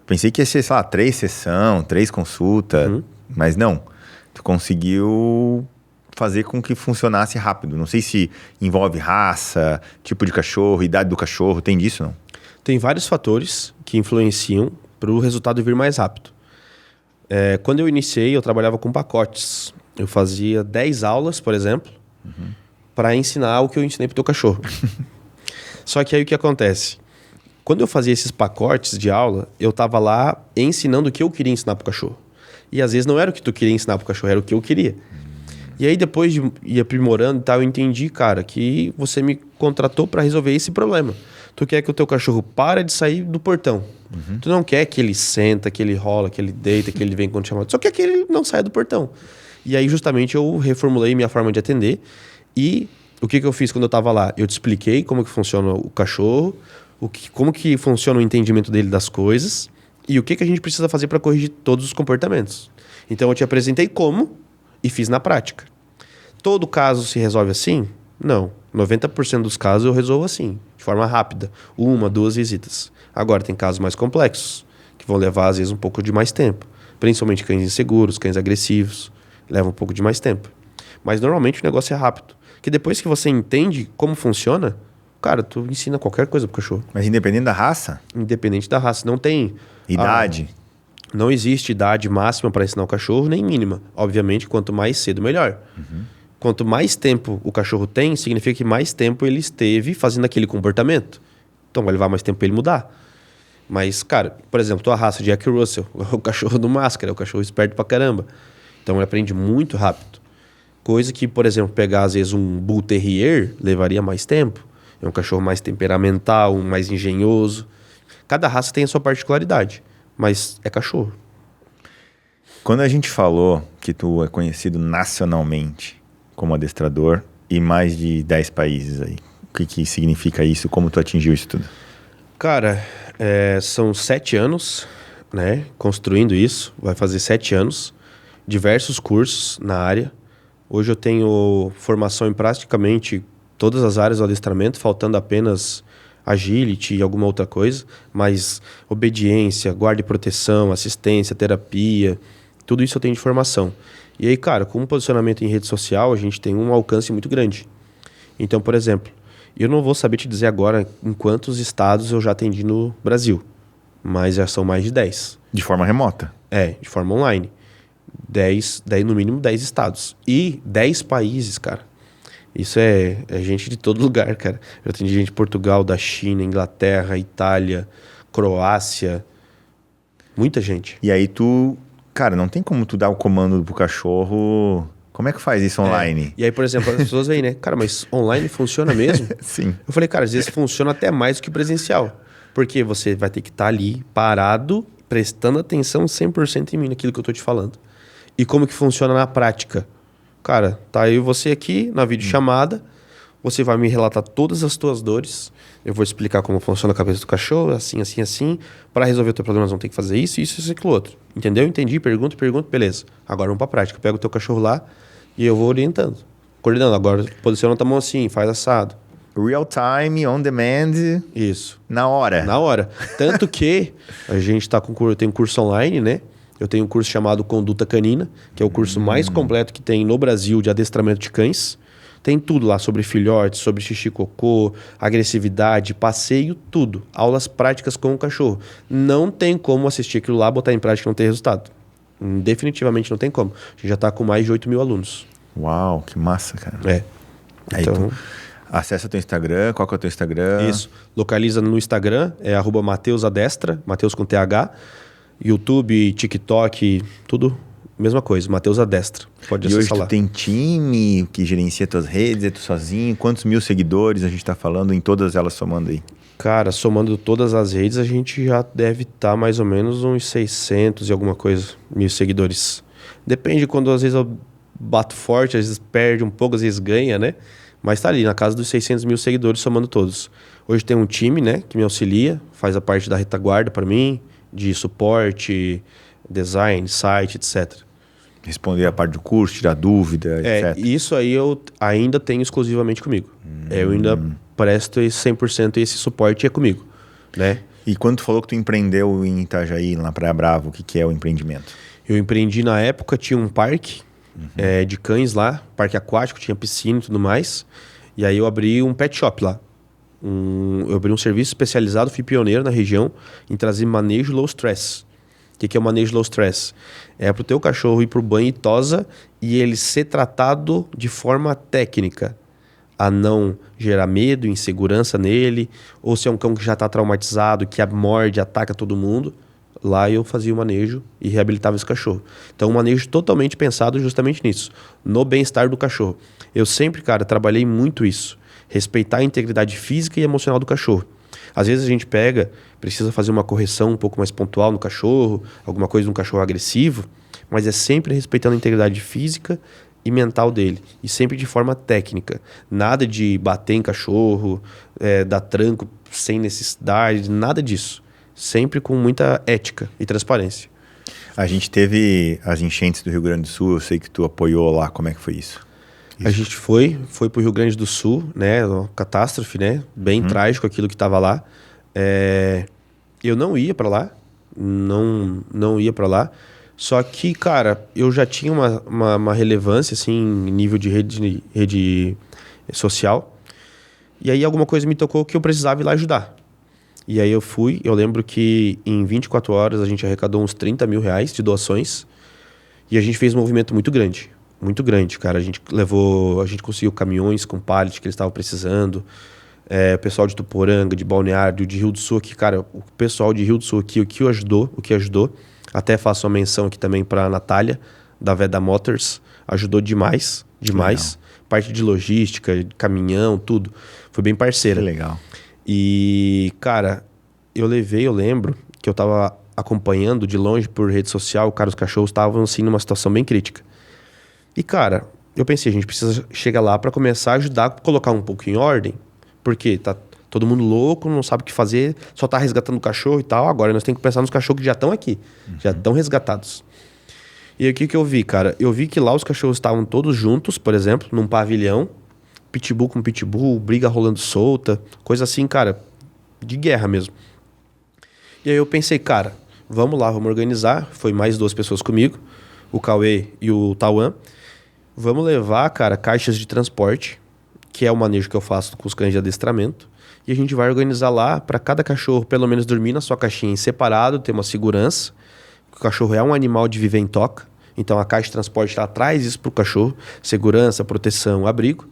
Pensei que ia ser, sei lá, 3 sessões, 3 consultas, mas não. Tu conseguiu fazer com que funcionasse rápido. Não sei se envolve raça, tipo de cachorro, idade do cachorro, tem disso, não?
Tem vários fatores que influenciam para o resultado vir mais rápido. Quando eu iniciei, eu trabalhava com pacotes. Eu fazia 10 aulas, por exemplo, para ensinar o que eu ensinei para o teu cachorro. Só que aí o que acontece? Quando eu fazia esses pacotes de aula, eu estava lá ensinando o que eu queria ensinar para o cachorro. E às vezes não era o que tu queria ensinar para o cachorro, era o que eu queria. E aí depois de ir aprimorando e tal, eu entendi, cara, que você me contratou para resolver esse problema. Tu quer que o teu cachorro pare de sair do portão. Tu não quer que ele senta, que ele rola, que ele deita, que ele vem quando chamado. Só quer que ele não saia do portão. E aí justamente eu reformulei minha forma de atender. E o que eu fiz quando eu estava lá? Eu te expliquei como que funciona o cachorro, como que funciona o entendimento dele das coisas e o que a gente precisa fazer para corrigir todos os comportamentos. Então eu te apresentei como e fiz na prática. Todo caso se resolve assim? Não. 90% dos casos eu resolvo assim, de forma rápida. 1, 2 visitas. Agora tem casos mais complexos, que vão levar às vezes um pouco de mais tempo. Principalmente cães inseguros, cães agressivos. Leva um pouco de mais tempo. Mas normalmente o negócio é rápido. Que depois que você entende como funciona, o cara, tu ensina qualquer coisa pro cachorro.
Mas independente da raça?
Independente da raça. Não tem...
Idade?
Não existe idade máxima para ensinar o cachorro, nem mínima. Obviamente, quanto mais cedo, melhor. Quanto mais tempo o cachorro tem, significa que mais tempo ele esteve fazendo aquele comportamento. Então, vai levar mais tempo para ele mudar. Mas, cara, por exemplo, tua raça, Jack Russell, o cachorro do Máscara, é o cachorro esperto pra caramba. Então, ele aprende muito rápido. Coisa que, por exemplo, pegar, às vezes, um Bull Terrier levaria mais tempo. É um cachorro mais temperamental, mais engenhoso. Cada raça tem a sua particularidade, mas é cachorro.
Quando a gente falou que tu é conhecido nacionalmente como adestrador e mais de 10 países aí, o que significa isso? Como tu atingiu isso tudo?
Cara, são 7 anos, né? Construindo isso, vai fazer 7 anos. Diversos cursos na área. Hoje eu tenho formação em praticamente todas as áreas do adestramento, faltando apenas agility e alguma outra coisa, mas obediência, guarda e proteção, assistência, terapia, tudo isso eu tenho de formação. E aí, cara, com o posicionamento em rede social, a gente tem um alcance muito grande. Então, por exemplo, eu não vou saber te dizer agora em quantos estados eu já atendi no Brasil, mas já são mais de 10.
De forma remota?
De forma online. 10, no mínimo 10 estados. E 10 países, cara. Isso é gente de todo lugar, cara. Eu atendi gente de Portugal, da China, Inglaterra, Itália, Croácia. Muita gente.
E aí tu... Cara, não tem como tu dar o comando pro cachorro... Como é que faz isso online?
E aí, por exemplo, as pessoas veem, né? Cara, mas online funciona mesmo?
Sim.
Eu falei, cara, às vezes funciona até mais do que presencial. Porque você vai ter que estar ali, parado, prestando atenção 100% em mim, naquilo que eu tô te falando. E como que funciona na prática? Cara, tá eu e você aqui na videochamada, você vai me relatar todas as tuas dores, eu vou explicar como funciona a cabeça do cachorro, assim, assim, assim. Para resolver o teu problema, nós vamos ter que fazer isso, aquilo outro. Entendeu? Entendi, pergunta, beleza. Agora vamos pra prática. Pega o teu cachorro lá e eu vou orientando. Coordenando. Agora, posiciona a tua mão assim, faz assado.
Real time, on demand.
Isso.
Na hora.
Na hora. Tanto que a gente tá eu tenho um curso online, né? Eu tenho um curso chamado Conduta Canina, que é o curso mais completo que tem no Brasil de adestramento de cães. Tem tudo lá sobre filhotes, sobre xixi cocô, agressividade, passeio, tudo. Aulas práticas com o cachorro. Não tem como assistir aquilo lá, botar em prática e não ter resultado. Definitivamente não tem como. A gente já está com mais de 8 mil alunos.
Uau, que massa, cara. Aí
Então,
acessa teu Instagram, qual que é o teu Instagram?
Isso. Localiza no Instagram, é @MatheusAdestra, Mateus com TH. YouTube, TikTok, tudo mesma coisa, Matheus Adestra. Pode acessar lá.
E hoje tu tem time que gerencia tuas redes, é tu sozinho? Quantos mil seguidores a gente está falando em todas elas somando aí?
Cara, somando todas as redes, a gente já deve estar mais ou menos uns 600 e alguma coisa, mil seguidores. Depende, quando às vezes eu bato forte, às vezes perde um pouco, às vezes ganha, né? Mas tá ali, na casa dos 600 mil seguidores, somando todos. Hoje tem um time, né, que me auxilia, faz a parte da retaguarda para mim, de suporte, design, site, etc.
Responder a parte do curso, tirar dúvida, etc.
Isso aí eu ainda tenho exclusivamente comigo. Eu ainda presto esse 100% e esse suporte é comigo, né?
E quando tu falou que tu empreendeu em Itajaí, na Praia Brava, o que é o empreendimento?
Eu empreendi na época, tinha um parque de cães lá, parque aquático, tinha piscina e tudo mais. E aí eu abri um pet shop lá. Eu abri um serviço especializado, fui pioneiro na região em trazer manejo low stress. O que é o manejo low stress? É para o teu cachorro ir para o banho e tosa e ele ser tratado de forma técnica, a não gerar medo, insegurança nele, ou se é um cão que já está traumatizado, que morde, ataca todo mundo. Lá eu fazia o manejo e reabilitava esse cachorro. Então, um manejo totalmente pensado justamente nisso, no bem-estar do cachorro. Eu sempre, cara, trabalhei muito isso. Respeitar a integridade física e emocional do cachorro. Às vezes a gente precisa fazer uma correção um pouco mais pontual no cachorro, alguma coisa no cachorro agressivo, mas é sempre respeitando a integridade física e mental dele. E sempre de forma técnica. Nada de bater em cachorro, dar tranco sem necessidade, nada disso. Sempre com muita ética e transparência.
A gente teve as enchentes do Rio Grande do Sul, eu sei que tu apoiou lá, como é que foi isso?
A gente foi pro Rio Grande do Sul, né? Uma catástrofe, né? Bem trágico aquilo que estava lá. Eu não ia para lá, não ia para lá. Só que, cara, eu já tinha uma relevância, assim, em nível de rede social. E aí alguma coisa me tocou que eu precisava ir lá ajudar. E aí eu fui, eu lembro que em 24 horas a gente arrecadou uns 30 mil reais de doações. E a gente fez um movimento muito grande, cara. A gente conseguiu caminhões com pallet que eles estavam precisando. O pessoal de Tuporanga, de Balneário, de Rio do Sul aqui, cara, o pessoal de Rio do Sul aqui, o que ajudou, até faço uma menção aqui também para a Natália, da Veda Motors, ajudou demais.
Legal.
Parte de logística, de caminhão, tudo. Foi bem parceira.
Que legal.
E, cara, eu lembro que eu tava acompanhando de longe por rede social, cara, os cachorros estavam assim numa situação bem crítica. E, cara, eu pensei, a gente precisa chegar lá para começar a ajudar a colocar um pouco em ordem, porque tá todo mundo louco, não sabe o que fazer, só tá resgatando o cachorro e tal. Agora nós temos que pensar nos cachorros que já estão aqui, já estão resgatados. E aí, o que eu vi, cara? Eu vi que lá os cachorros estavam todos juntos, por exemplo, num pavilhão, pitbull com pitbull, briga rolando solta, coisa assim, cara, de guerra mesmo. E aí eu pensei, cara, vamos lá, vamos organizar. Foi mais 2 pessoas comigo, o Cauê e o Tauan. Vamos levar, cara, caixas de transporte, que é o manejo que eu faço com os cães de adestramento. E a gente vai organizar lá para cada cachorro pelo menos dormir na sua caixinha em separado, ter uma segurança. O cachorro é um animal de viver em toca. Então a caixa de transporte ela traz isso pro cachorro, segurança, proteção, abrigo.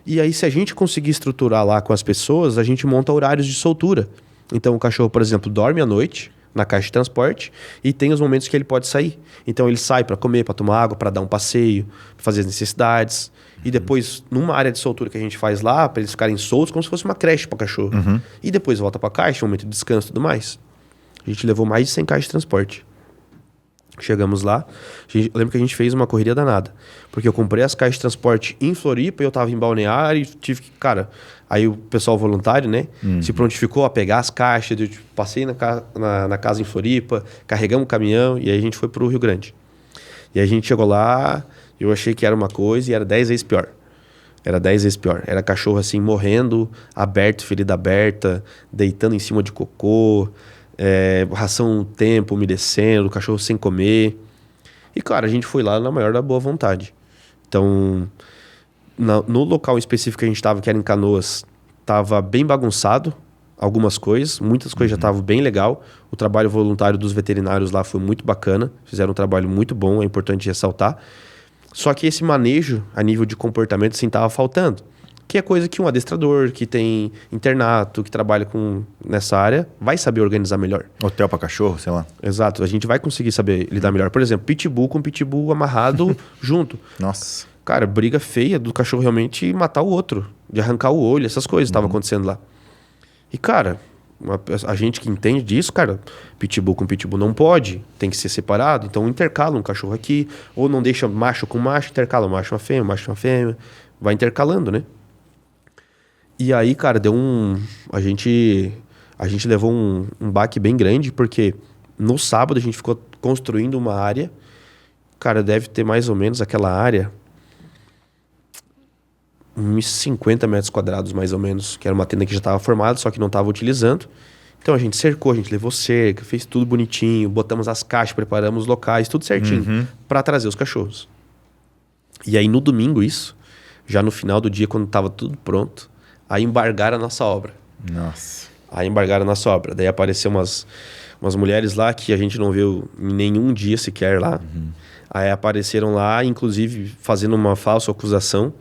E aí, se a gente conseguir estruturar lá com as pessoas, a gente monta horários de soltura. Então, o cachorro, por exemplo, dorme à noite na caixa de transporte e tem os momentos que ele pode sair. Então, ele sai para comer, para tomar água, para dar um passeio, para fazer as necessidades. E depois, numa área de soltura que a gente faz lá, para eles ficarem soltos, como se fosse uma creche para cachorro. E depois volta para a caixa, um momento de descanso e tudo mais. A gente levou mais de 100 caixas de transporte. Chegamos lá, eu lembro que a gente fez uma correria danada, porque eu comprei as caixas de transporte em Floripa e eu tava em Balneário e tive que, cara, aí o pessoal voluntário, né, se prontificou a pegar as caixas, eu passei na casa em Floripa, carregamos o caminhão e aí a gente foi pro Rio Grande. E aí a gente chegou lá, eu achei que era uma coisa e era 10 vezes pior. Era 10 vezes pior. Era cachorro assim, morrendo, aberto, ferida aberta, deitando em cima de cocô, ração um tempo, umedecendo, o cachorro sem comer. E, cara, a gente foi lá na maior da boa vontade. Então, no local específico que a gente estava, que era em Canoas, estava bem bagunçado algumas coisas, muitas coisas já estavam bem legal. O trabalho voluntário dos veterinários lá foi muito bacana, fizeram um trabalho muito bom, é importante ressaltar. Só que esse manejo, a nível de comportamento, assim, estava faltando. Que é coisa que um adestrador que tem internato, que trabalha nessa área, vai saber organizar melhor.
Hotel para cachorro, sei lá.
Exato, a gente vai conseguir saber lidar melhor. Por exemplo, pitbull com pitbull amarrado junto.
Nossa.
Cara, briga feia do cachorro realmente matar o outro, de arrancar o olho, essas coisas estavam acontecendo lá. E, cara, a gente que entende disso, cara, pitbull com pitbull não pode, tem que ser separado. Então intercala um cachorro aqui, ou não deixa macho com macho, intercala macho com uma fêmea, vai intercalando, né? E aí, cara, a gente levou um baque bem grande, porque no sábado a gente ficou construindo uma área. Cara, deve ter mais ou menos aquela área uns 50 metros quadrados, mais ou menos, que era uma tenda que já estava formada, só que não estava utilizando. Então a gente cercou, a gente levou cerca, fez tudo bonitinho, botamos as caixas, preparamos os locais, tudo certinho, para trazer os cachorros. E aí no domingo isso, já no final do dia, quando estava tudo pronto, aí embargaram a nossa obra.
Nossa.
Aí embargaram a nossa obra. Daí apareceu umas mulheres lá que a gente não viu em nenhum dia sequer lá. Aí apareceram lá, inclusive, fazendo uma falsa acusação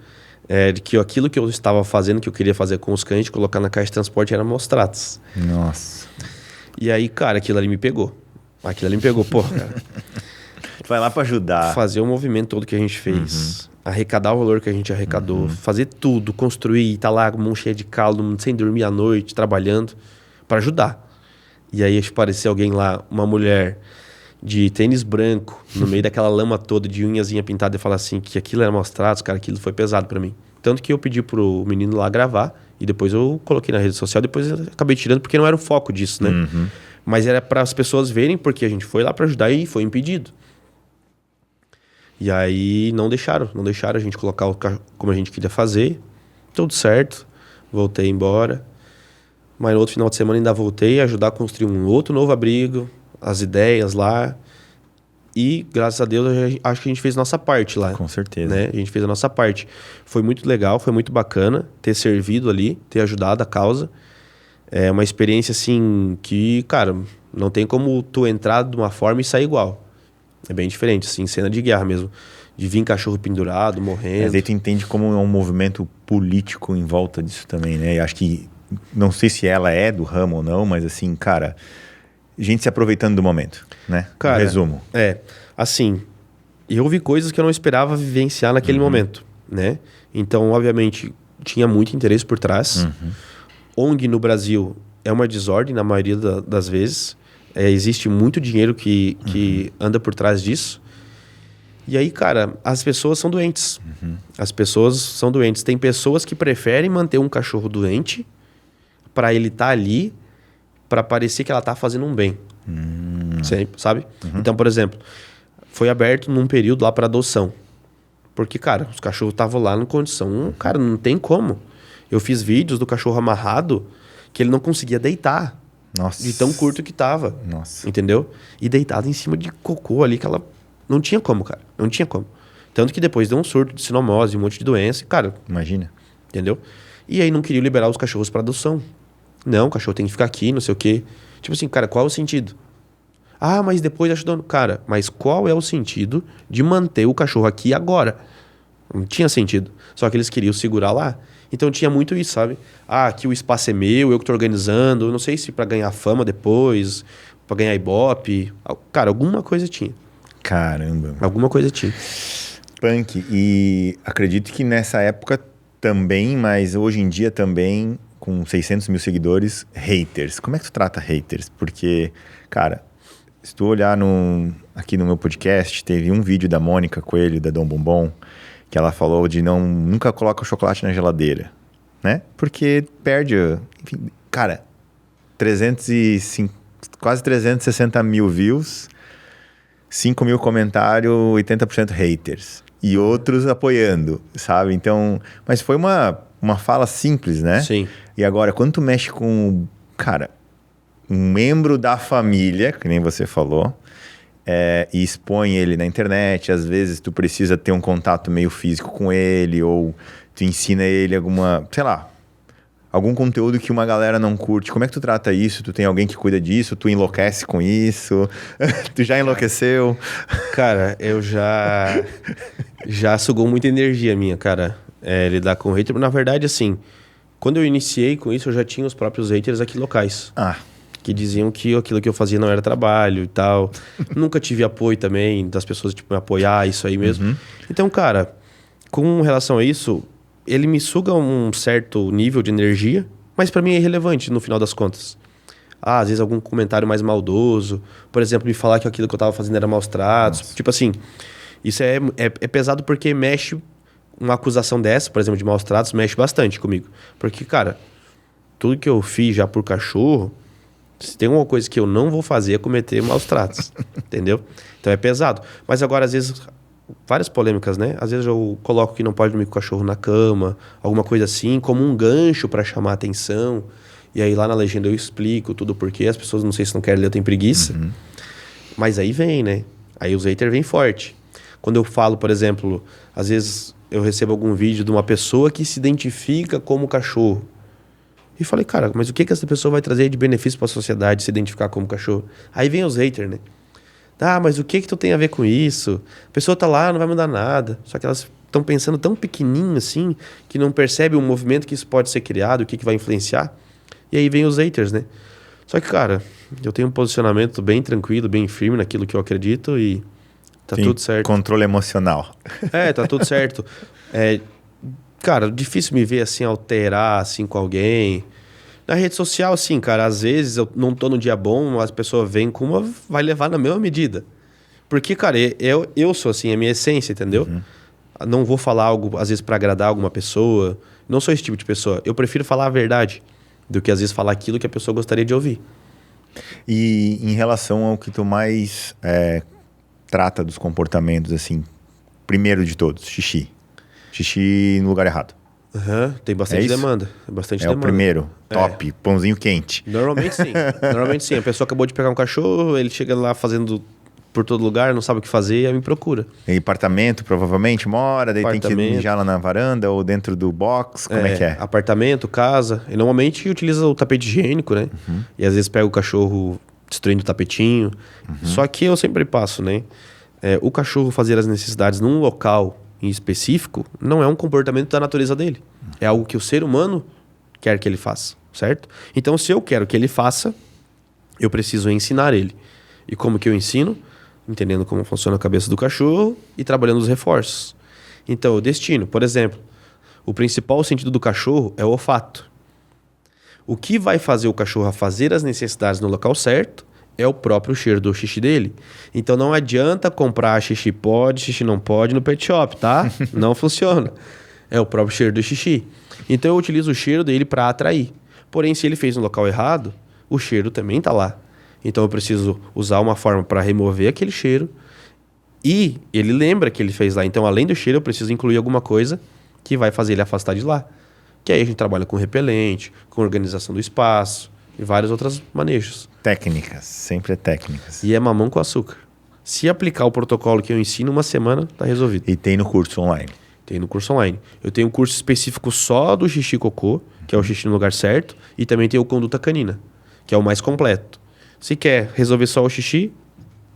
de que aquilo que eu estava fazendo, que eu queria fazer com os cães, de colocar na caixa de transporte, era mostratos.
Nossa.
E aí, cara, aquilo ali me pegou. Pô, cara.
Vai lá para ajudar.
Fazer o movimento todo que a gente fez. Arrecadar o valor que a gente arrecadou, fazer tudo, construir, tá lá com mão cheia de caldo, sem dormir à noite, trabalhando, para ajudar. E aí apareceu alguém lá, uma mulher de tênis branco, no meio daquela lama toda, de unhazinha pintada, e falar assim, que aquilo era maus tratos, cara, aquilo foi pesado para mim. Tanto que eu pedi pro menino lá gravar, e depois eu coloquei na rede social, depois eu acabei tirando, porque não era o foco disso, né? Mas era para as pessoas verem, porque a gente foi lá para ajudar e foi impedido. E aí não deixaram a gente colocar o carro como a gente queria fazer. Tudo certo, voltei embora. Mas no outro final de semana ainda voltei a ajudar a construir um outro novo abrigo, as ideias lá. E, graças a Deus, acho que a gente fez a nossa parte lá.
Com certeza.
Né? A gente fez a nossa parte. Foi muito legal, foi muito bacana ter servido ali, ter ajudado a causa. É uma experiência, assim, que, cara, não tem como tu entrar de uma forma e sair igual. É bem diferente, assim, cena de guerra mesmo. De vir cachorro pendurado, morrendo.
Mas aí tu entende como é um movimento político em volta disso também, né? Eu acho que, não sei se ela é do ramo ou não, mas assim, cara, gente se aproveitando do momento, né?
Cara,
Resumo.
Assim, eu vi coisas que eu não esperava vivenciar naquele momento, né? Então, obviamente, tinha muito interesse por trás. ONG no Brasil é uma desordem na maioria das vezes. Existe muito dinheiro que anda por trás disso. E aí, cara, as pessoas são doentes. As pessoas são doentes. Tem pessoas que preferem manter um cachorro doente para ele estar ali, para parecer que ela tá fazendo um bem. Sempre, sabe? Então, por exemplo, foi aberto num período lá para adoção. Porque, cara, os cachorros estavam lá em condição... Cara, não tem como. Eu fiz vídeos do cachorro amarrado que ele não conseguia deitar.
Nossa.
De tão curto que tava.
Nossa.
Entendeu? E deitado em cima de cocô ali que ela... Não tinha como, cara. Não tinha como. Tanto que depois deu um surto de sinomose, um monte de doença. E, cara...
Imagina.
Entendeu? E aí não queriam liberar os cachorros para adoção. Não, o cachorro tem que ficar aqui, não sei o quê. Tipo assim, cara, qual é o sentido? Ah, mas depois acho dono. Cara, mas qual é o sentido de manter o cachorro aqui agora? Não tinha sentido. Só que eles queriam segurar lá. Então tinha muito isso, sabe? Ah, aqui o espaço é meu, eu que tô organizando. Não sei se para ganhar fama depois, para ganhar ibope. Cara, alguma coisa tinha.
Caramba.
Alguma coisa tinha.
Punk. E acredito que nessa época também, mas hoje em dia também, com 600 mil seguidores, haters. Como é que tu trata haters? Porque, cara, se tu olhar aqui no meu podcast, teve um vídeo da Mônica Coelho, da Dom Bombom, que ela falou de nunca coloca o chocolate na geladeira, né? Porque perde, enfim, cara, quase 360 mil views, 5 mil comentários, 80% haters. E outros apoiando, sabe? Então, mas foi uma fala simples, né?
Sim.
E agora, quando tu mexe com, cara, um membro da família, que nem você falou, e expõe ele na internet, às vezes tu precisa ter um contato meio físico com ele, ou tu ensina ele algum conteúdo que uma galera não curte. Como é que tu trata isso? Tu tem alguém que cuida disso? Tu enlouquece com isso? Tu já enlouqueceu?
Cara, eu já sugou muita energia minha, cara. Lidar com hater. Na verdade, assim, quando eu iniciei com isso, eu já tinha os próprios haters aqui locais. Que diziam que aquilo que eu fazia não era trabalho e tal. Nunca tive apoio também das pessoas, tipo, me apoiar, isso aí mesmo. Então, cara, com relação a isso, ele me suga um certo nível de energia, mas pra mim é irrelevante no final das contas. Às vezes algum comentário mais maldoso, por exemplo, me falar que aquilo que eu tava fazendo era maus tratos. Nossa. Tipo assim, isso é pesado porque mexe, uma acusação dessa, por exemplo, de maus tratos, mexe bastante comigo. Porque, cara, tudo que eu fiz já por cachorro, se tem uma coisa que eu não vou fazer é cometer maus tratos, entendeu? Então é pesado. Mas agora, às vezes, várias polêmicas, né? Às vezes eu coloco que não pode dormir com o cachorro na cama, alguma coisa assim, como um gancho para chamar a atenção. E aí lá na legenda eu explico tudo porque as pessoas, não sei se não querem ler, eu tenho preguiça. Mas aí vem, né? Aí os haters vêm forte. Quando eu falo, por exemplo, às vezes eu recebo algum vídeo de uma pessoa que se identifica como cachorro. E falei, cara, mas o que essa pessoa vai trazer de benefício para a sociedade se identificar como cachorro? Aí vem os haters, né? Mas o que tu tem a ver com isso? A pessoa tá lá, não vai mudar nada. Só que elas estão pensando tão pequenininho assim, que não percebe o movimento que isso pode ser criado, o que vai influenciar. E aí vem os haters, né? Só que, cara, eu tenho um posicionamento bem tranquilo, bem firme naquilo que eu acredito e tá tudo certo.
Controle emocional.
Tá tudo certo. Cara, difícil me ver assim, alterar assim com alguém. Na rede social, assim, cara, às vezes eu não tô no dia bom, as pessoas vêm com uma, vai levar na mesma medida. Porque, cara, eu sou assim, a minha essência, entendeu? Não vou falar algo, às vezes, pra agradar alguma pessoa. Não sou esse tipo de pessoa. Eu prefiro falar a verdade do que, às vezes, falar aquilo que a pessoa gostaria de ouvir.
E em relação ao que tu mais trata dos comportamentos, assim, primeiro de todos, xixi. Xixi no lugar errado.
Tem bastante demanda.
É o primeiro, top, pãozinho quente.
Normalmente sim. Normalmente sim. A pessoa acabou de pegar um cachorro, ele chega lá fazendo por todo lugar, não sabe o que fazer, aí me procura.
Em apartamento, provavelmente, mora, daí tem que mijar lá na varanda ou dentro do box, como é que é?
Apartamento, casa. E normalmente utiliza o tapete higiênico, né? E às vezes pega o cachorro destruindo o tapetinho. Só que eu sempre passo, né? O cachorro fazer as necessidades num local em específico não é um comportamento da natureza dele. É algo que o ser humano quer que ele faça, certo? Então, se eu quero que ele faça, eu preciso ensinar ele. E como que eu ensino? Entendendo como funciona a cabeça do cachorro e trabalhando os reforços. Então, o destino, por exemplo, o principal sentido do cachorro é o olfato. O que vai fazer o cachorro a fazer as necessidades no local certo é o próprio cheiro do xixi dele. Então, não adianta comprar xixi pode, xixi não pode no pet shop, tá? Não funciona. É o próprio cheiro do xixi. Então, eu utilizo o cheiro dele para atrair. Porém, se ele fez no local errado, o cheiro também está lá. Então, eu preciso usar uma forma para remover aquele cheiro. E ele lembra que ele fez lá. Então, além do cheiro, eu preciso incluir alguma coisa que vai fazer ele afastar de lá. Que aí a gente trabalha com repelente, com organização do espaço e vários outros manejos.
Técnicas, sempre é técnicas.
E é mamão com açúcar. Se aplicar o protocolo que eu ensino, uma semana tá resolvido.
E tem no curso online?
Tem no curso online. Eu tenho um curso específico só do xixi cocô, que é o xixi no lugar certo, e também tem o conduta canina, que é o mais completo. Se quer resolver só o xixi,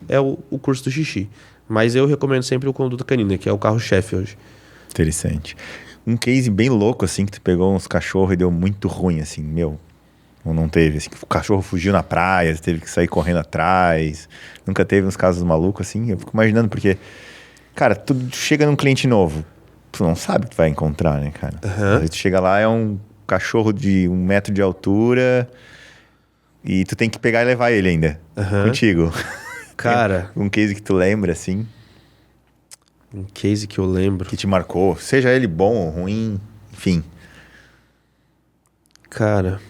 é o curso do xixi. Mas eu recomendo sempre o conduta canina, que é o carro-chefe hoje.
Interessante. Um case bem louco, assim, que tu pegou uns cachorros e deu muito ruim, assim, meu... Ou não teve? Assim, o cachorro fugiu na praia, você teve que sair correndo atrás. Nunca teve uns casos malucos, assim? Eu fico imaginando, porque... Cara, tu chega num cliente novo, tu não sabe o que tu vai encontrar, né, cara? Aí tu chega lá, é um cachorro de 1 metro de altura... E tu tem que pegar e levar ele ainda. Contigo.
Cara...
Um case que tu lembra, assim...
Um case que eu lembro...
Que te marcou. Seja ele bom ou ruim, enfim.
Cara...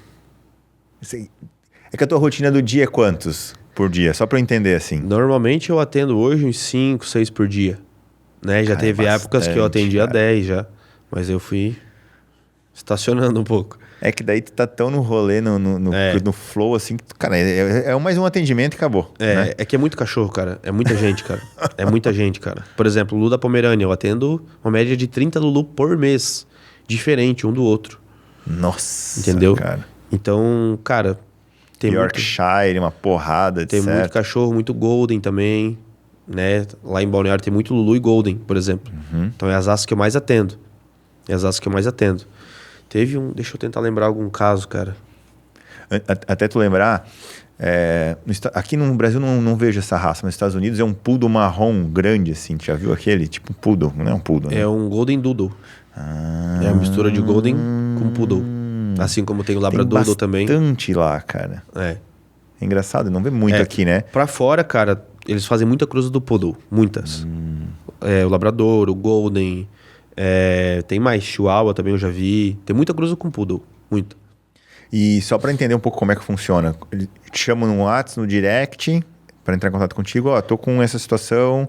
É que a tua rotina do dia é quantos por dia? Só pra eu entender, assim.
Normalmente eu atendo hoje uns 5, 6 por dia. Né? Já
Cara,
teve épocas que eu atendia
cara.
10 já. Mas eu fui estacionando um pouco.
É que daí tu tá tão no rolê, no flow, assim, que, cara, é mais um atendimento e acabou. Né?
É que é muito cachorro, cara. É muita gente, cara. É muita gente, cara. Por exemplo, Lulu da Pomerânia. Eu atendo uma média de 30 Lulu por mês. Diferente um do outro.
Nossa,
entendeu?
Cara.
Então, cara... Tem
Yorkshire, uma porrada,
tem
etc.
muito cachorro, muito Golden também. Né? Lá em Balneário tem muito Lulu e Golden, por exemplo. Então é as raças que eu mais atendo. Teve um... Deixa eu tentar lembrar algum caso, cara.
Até tu lembrar... aqui no Brasil não vejo essa raça, mas nos Estados Unidos é um poodle marrom grande, assim. Tu já viu aquele? Tipo um poodle, não é um poodle, né?
É um Golden Doodle. É a mistura de Golden com Poodle. Assim como tem o Labradoodle também.
Tem bastante lá, cara. É engraçado, não vê muito aqui, né?
Pra fora, cara, eles fazem muita cruza do Poodle. Muitas. O Labrador, o Golden. Tem mais. Chihuahua também eu já vi. Tem muita cruza com Poodle. Muita.
E só pra entender um pouco como é que funciona. Ele te chama no WhatsApp, no direct, pra entrar em contato contigo. Ó, tô com essa situação.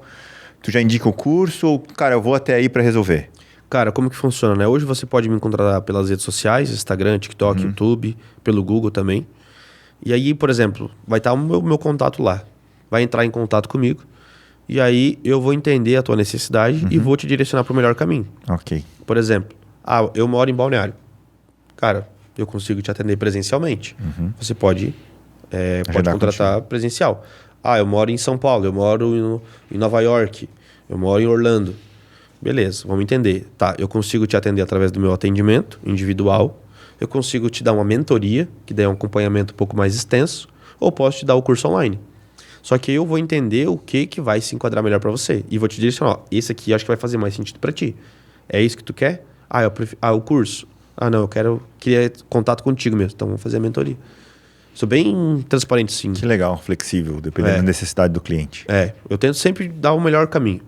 Tu já indica o curso ou, cara, eu vou até aí pra resolver?
Cara, como que funciona, né? Hoje você pode me encontrar pelas redes sociais, Instagram, TikTok, YouTube, pelo Google também. E aí, por exemplo, vai estar o meu contato lá. Vai entrar em contato comigo. E aí eu vou entender a tua necessidade e vou te direcionar para o melhor caminho.
Ok.
Por exemplo, eu moro em Balneário. Cara, eu consigo te atender presencialmente. Você pode contratar presencial. Eu moro em São Paulo, eu moro em Nova York, eu moro em Orlando. Beleza, vamos entender. Tá, eu consigo te atender através do meu atendimento individual. Eu consigo te dar uma mentoria, que daí é um acompanhamento um pouco mais extenso. Ou posso te dar o curso online. Só que eu vou entender o que vai se enquadrar melhor para você. E vou te direcionar, esse aqui eu acho que vai fazer mais sentido para ti. É isso que tu quer? O curso. Não, queria contato contigo mesmo. Então vamos fazer a mentoria. Sou bem transparente, sim.
Que legal, flexível, dependendo da necessidade do cliente.
Eu tento sempre dar o melhor caminho.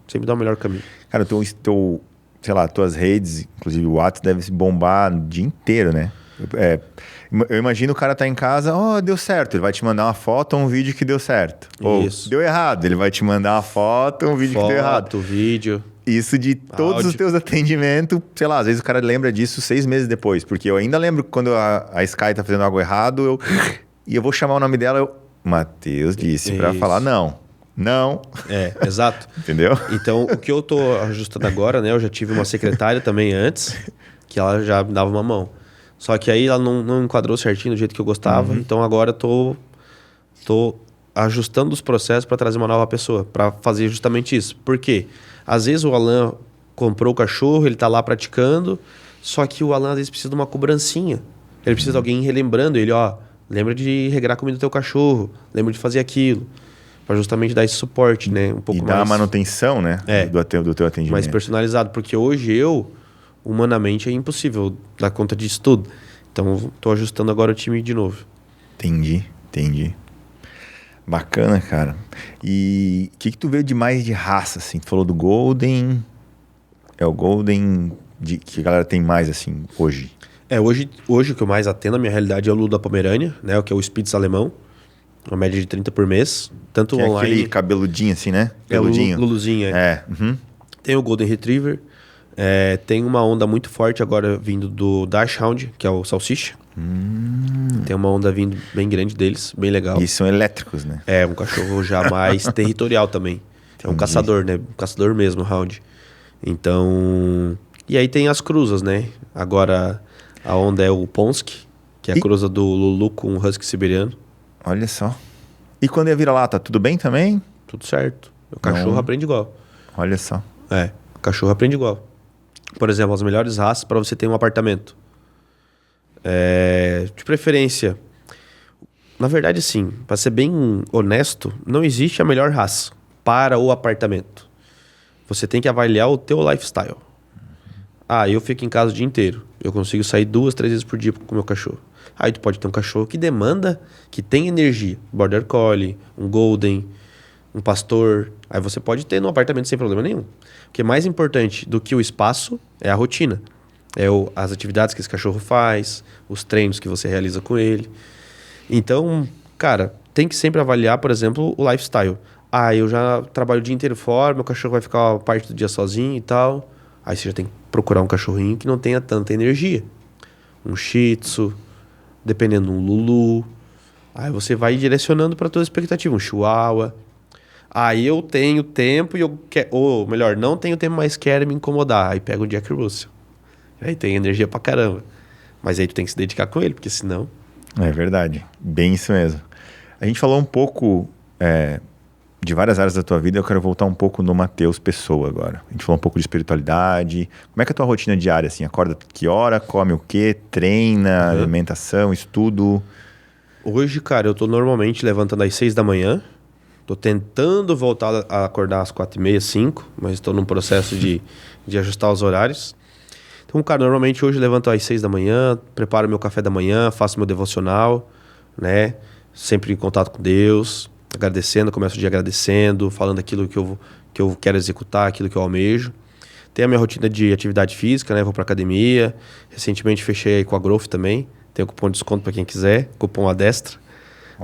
Sempre dar o melhor caminho.
Cara, sei lá, tuas redes, inclusive o WhatsApp, deve se bombar o dia inteiro, né? Eu imagino o cara tá em casa, deu certo. Ele vai te mandar uma foto ou um vídeo que deu certo.
Isso.
Ou deu errado. Ele vai te mandar uma foto ou um vídeo que deu errado.
Foto, vídeo.
Isso de todos os teus atendimentos, sei lá, às vezes o cara lembra disso 6 meses depois. Porque eu ainda lembro quando a Sky tá fazendo algo errado, e eu vou chamar o nome dela, Matheus disse pra falar, não. Não.
Exato.
Entendeu?
Então, o que eu tô ajustando agora, né? Eu já tive uma secretária também antes, que ela já me dava uma mão. Só que aí ela não enquadrou certinho do jeito que eu gostava. Então, agora eu tô ajustando os processos para trazer uma nova pessoa, para fazer justamente isso. Por quê? Às vezes o Alan comprou o cachorro, ele tá lá praticando, só que o Alan às vezes precisa de uma cobrancinha. Ele precisa de alguém relembrando ele, ó, lembra de regrar a comida do teu cachorro, lembra de fazer aquilo, para justamente dar esse suporte, né? Um pouco
e dar
mais,
a manutenção, né? Do teu atendimento.
mais personalizado, porque hoje humanamente, é impossível dar conta disso tudo. Então, tô ajustando agora o time de novo.
Entendi. Bacana, cara. E o que tu vê de mais de raça, assim? Tu falou do Golden. É o Golden que a galera tem mais, assim, hoje.
Hoje o que eu mais atendo, a minha realidade é o Lulu da Pomerânia, né? O que é o Spitz alemão. Uma média de 30 por mês. Tanto
que
online...
É aquele cabeludinho, assim, né?
Peludinho. É o Luluzinho,
Uhum.
Tem o Golden Retriever. Tem uma onda muito forte agora vindo do Dachshund, que é o Salsicha. Tem uma onda vindo bem grande deles, bem legal.
E são elétricos, né?
É, um cachorro já mais territorial também. É um caçador, né? Um caçador mesmo, Hound. Então... E aí tem as cruzas, né? Agora a onda é o Ponsky, que é a cruza do Lulu com o Husky siberiano.
Olha só. E quando ia vira-lata, tudo bem também?
Tudo certo. O cachorro aprende igual.
Olha só.
O cachorro aprende igual. Por exemplo, as melhores raças para você ter um apartamento. De preferência... Na verdade, sim. Para ser bem honesto, não existe a melhor raça para o apartamento. Você tem que avaliar o teu lifestyle. Eu fico em casa o dia inteiro. Eu consigo sair 2, 3 vezes por dia com o meu cachorro. Aí tu pode ter um cachorro que demanda, que tem energia. Border Collie, um Golden, um Pastor. Aí você pode ter no apartamento sem problema nenhum. O que é mais importante do que o espaço é a rotina. As atividades que esse cachorro faz, os treinos que você realiza com ele. Então, cara, tem que sempre avaliar, por exemplo, o lifestyle. Eu já trabalho o dia inteiro fora, meu cachorro vai ficar uma parte do dia sozinho e tal. Aí você já tem que procurar um cachorrinho que não tenha tanta energia. Um Shih Tzu, dependendo, um Lulu. Aí você vai direcionando para a tua expectativa. Um Chihuahua. Eu tenho tempo e eu quero... Ou melhor, não tenho tempo, mas quero me incomodar. Aí pega o Jack Russell. Aí tem energia pra caramba. Mas aí tu tem que se dedicar com ele, porque senão...
É verdade. Bem isso mesmo. A gente falou um pouco de várias áreas da tua vida. Eu quero voltar um pouco no Matheus Pessoa agora. A gente falou um pouco de espiritualidade. Como é que é a tua rotina diária, assim? Acorda que hora? Come o quê? Treina? Alimentação? Estudo?
Hoje, cara, eu tô normalmente levantando às 6 da manhã. Tô tentando voltar a acordar às 4h30, 5. Mas estou num processo de ajustar os horários. Então, cara, normalmente hoje eu levanto às 6 da manhã, preparo meu café da manhã, faço meu devocional, né? Sempre em contato com Deus, agradecendo, começo o dia agradecendo, falando aquilo que eu quero executar, aquilo que eu almejo. Tenho a minha rotina de atividade física, né? Vou pra academia. Recentemente fechei aí com a Growth também. Tem cupom de desconto para quem quiser, cupom Adestra,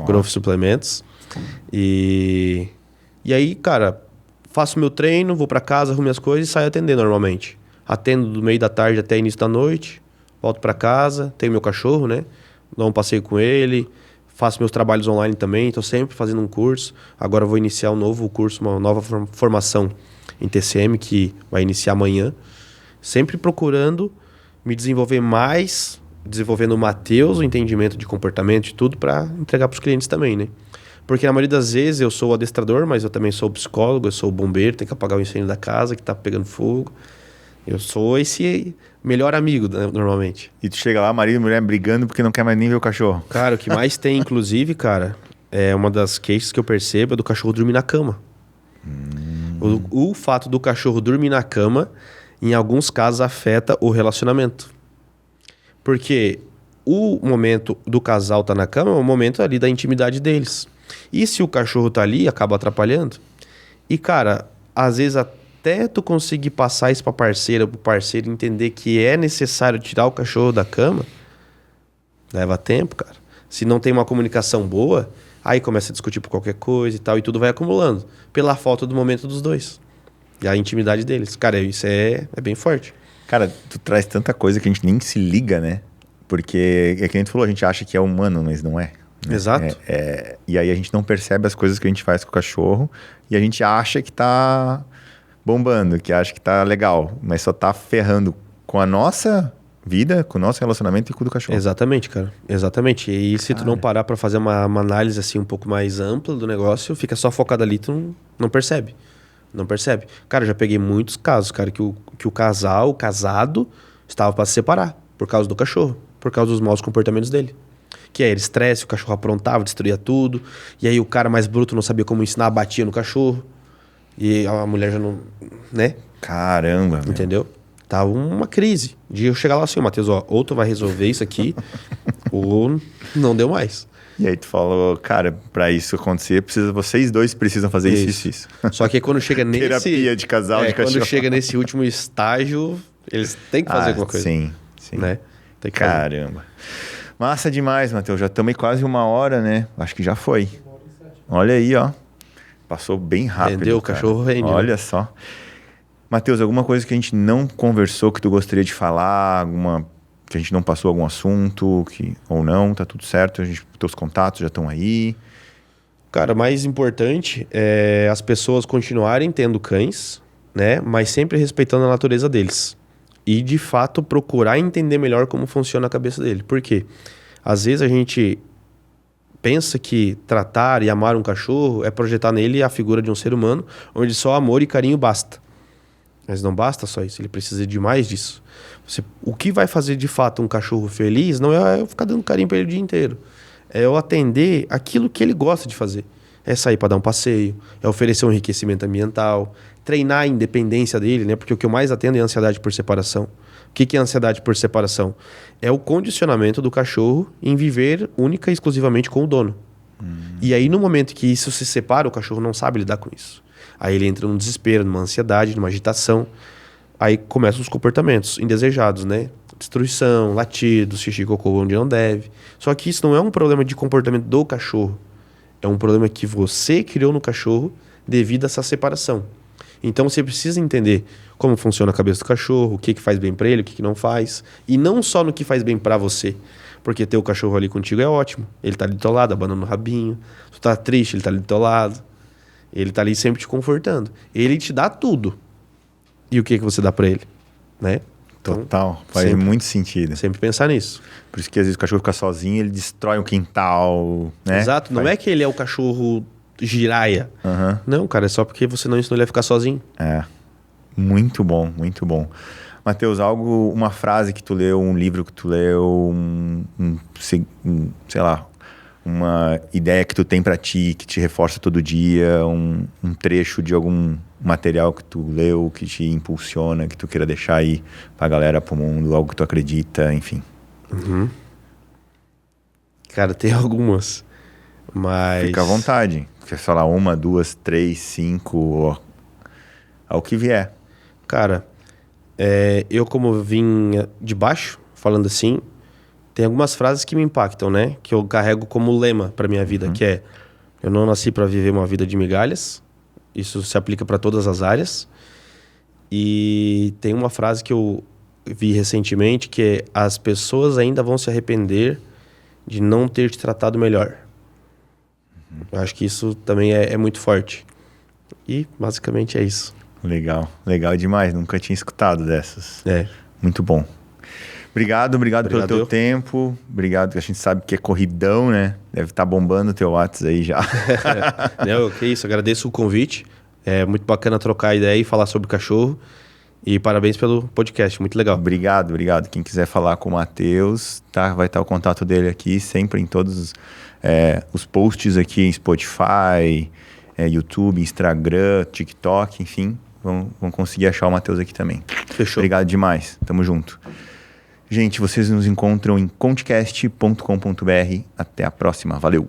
Growth Suplementos. E aí, cara, faço meu treino, vou para casa, arrumo minhas coisas e saio atender normalmente. Atendo do meio da tarde até início da noite, volto para casa, tenho meu cachorro, né? Dou um passeio com ele, faço meus trabalhos online também, estou sempre fazendo um curso. Agora vou iniciar um novo curso, uma nova formação em TCM que vai iniciar amanhã. Sempre procurando me desenvolver mais, desenvolvendo o Matheus, o entendimento de comportamento e tudo para entregar para os clientes também, né? Porque na maioria das vezes eu sou o adestrador, mas eu também sou o psicólogo, eu sou o bombeiro, tenho que apagar o incêndio da casa que está pegando fogo. Eu sou esse melhor amigo, né, normalmente.
E tu chega lá, marido e mulher brigando porque não quer mais nem ver o cachorro.
Cara, o que mais tem, inclusive, cara, é uma das queixas que eu percebo é do cachorro dormir na cama. O fato do cachorro dormir na cama, em alguns casos, afeta o relacionamento. Porque o momento do casal tá na cama é o momento ali da intimidade deles. E se o cachorro tá ali, acaba atrapalhando. E, cara, às vezes até tu conseguir passar isso pra parceira, pro parceiro entender que é necessário tirar o cachorro da cama, leva tempo, cara. Se não tem uma comunicação boa, aí começa a discutir por qualquer coisa e tal, e tudo vai acumulando. Pela falta do momento dos dois. E a intimidade deles. Cara, isso é bem forte.
Cara, tu traz tanta coisa que a gente nem se liga, né? Porque, é que a gente falou, a gente acha que é humano, mas não é.
Exato.
E aí a gente não percebe as coisas que a gente faz com o cachorro e a gente acha que tá bombando, que acha que tá legal, mas só tá ferrando com a nossa vida, com o nosso relacionamento e com o do cachorro.
Exatamente, cara. Exatamente. E aí, se tu não parar pra fazer uma análise assim um pouco mais ampla do negócio, fica só focado ali, tu não percebe. Não percebe. Cara, eu já peguei muitos casos, cara, que o casal, o casado, estava pra se separar por causa do cachorro, por causa dos maus comportamentos dele. Que era estresse, o cachorro aprontava, destruía tudo. E aí o cara mais bruto não sabia como ensinar, batia no cachorro. E a mulher já não... né?
Caramba, meu.
Entendeu? Tava uma crise. De eu chegar lá assim, Matheus, ó, ou tu vai resolver isso aqui, ou não deu mais.
E aí tu falou, cara, pra isso acontecer, vocês dois precisam fazer isso e isso.
Só que quando chega nesse...
Terapia de casal, de cachorro.
Quando chega nesse último estágio, eles têm que fazer alguma coisa.
Sim.
Né? Tem que
Caramba. Massa demais, Matheus. Já estamos quase 1 hora, né? Acho que já foi. Olha aí, ó. Passou bem rápido.
Rendeu, o
cara.
cachorro rende.
Olha só. Matheus, alguma coisa que a gente não conversou que tu gostaria de falar? Que a gente não passou algum assunto? Ou não? Tá tudo certo? Teus contatos já estão aí?
Cara, mais importante é as pessoas continuarem tendo cães, né? Mas sempre respeitando a natureza deles. E, de fato, procurar entender melhor como funciona a cabeça dele. Por quê? Às vezes a gente pensa que tratar e amar um cachorro é projetar nele a figura de um ser humano, onde só amor e carinho basta. Mas não basta só isso, ele precisa de mais disso. O que vai fazer, de fato, um cachorro feliz não é eu ficar dando carinho para ele o dia inteiro. É eu atender aquilo que ele gosta de fazer. É sair para dar um passeio, é oferecer um enriquecimento ambiental, treinar a independência dele, né? Porque o que eu mais atendo é a ansiedade por separação. O que é ansiedade por separação? É o condicionamento do cachorro em viver única e exclusivamente com o dono. E aí, no momento que isso se separa, o cachorro não sabe lidar com isso. Aí ele entra num desespero, numa ansiedade, numa agitação. Aí começam os comportamentos indesejados, né? Destruição, latidos, xixi e cocô onde não deve. Só que isso não é um problema de comportamento do cachorro. É um problema que você criou no cachorro devido a essa separação. Então você precisa entender como funciona a cabeça do cachorro, o que faz bem para ele, o que não faz. E não só no que faz bem para você. Porque ter o cachorro ali contigo é ótimo. Ele tá ali do teu lado, abanando o rabinho. Tu tá triste, ele tá ali do teu lado. Ele tá ali sempre te confortando. Ele te dá tudo. E o que você dá para ele? Né? Então,
total. Faz muito sentido.
Sempre pensar nisso.
Por isso que às vezes o cachorro fica sozinho, ele destrói um quintal, né?
Exato. Não é que ele é o cachorro giraia. Não, cara, é só porque você não ensinou ele a ficar sozinho.
É. Muito bom, muito bom. Matheus, uma frase que tu leu, um livro que tu leu, sei lá, uma ideia que tu tem pra ti, que te reforça todo dia, um trecho de algum material que tu leu, que te impulsiona, que tu queira deixar aí pra galera, pro mundo, algo que tu acredita, enfim.
Cara, tem algumas, mas...
Fica à vontade. Quer falar 1, 2, 3, 5, ao que vier.
Cara, eu como vim de baixo, falando assim, tem algumas frases que me impactam, né? Que eu carrego como lema pra minha vida, que é: eu não nasci pra viver uma vida de migalhas. Isso se aplica pra todas as áreas. E tem uma frase que eu vi recentemente, que é: as pessoas ainda vão se arrepender de não ter te tratado melhor. Eu acho que isso também é muito forte. E basicamente é isso.
Legal, legal demais. Nunca tinha escutado dessas.
É.
Muito bom. Obrigado pelo teu tempo. Obrigado, que a gente sabe que é corridão, né? Deve estar bombando o teu WhatsApp aí já.
Não, que isso, agradeço o convite. É muito bacana trocar ideia e falar sobre cachorro. E parabéns pelo podcast, muito legal.
Obrigado. Quem quiser falar com o Matheus, tá? Vai estar o contato dele aqui, sempre em todos os posts aqui em Spotify, YouTube, Instagram, TikTok, enfim. Vão conseguir achar o Matheus aqui também.
Fechou.
Obrigado demais. Tamo junto. Gente, vocês nos encontram em contcast.com.br. Até a próxima. Valeu!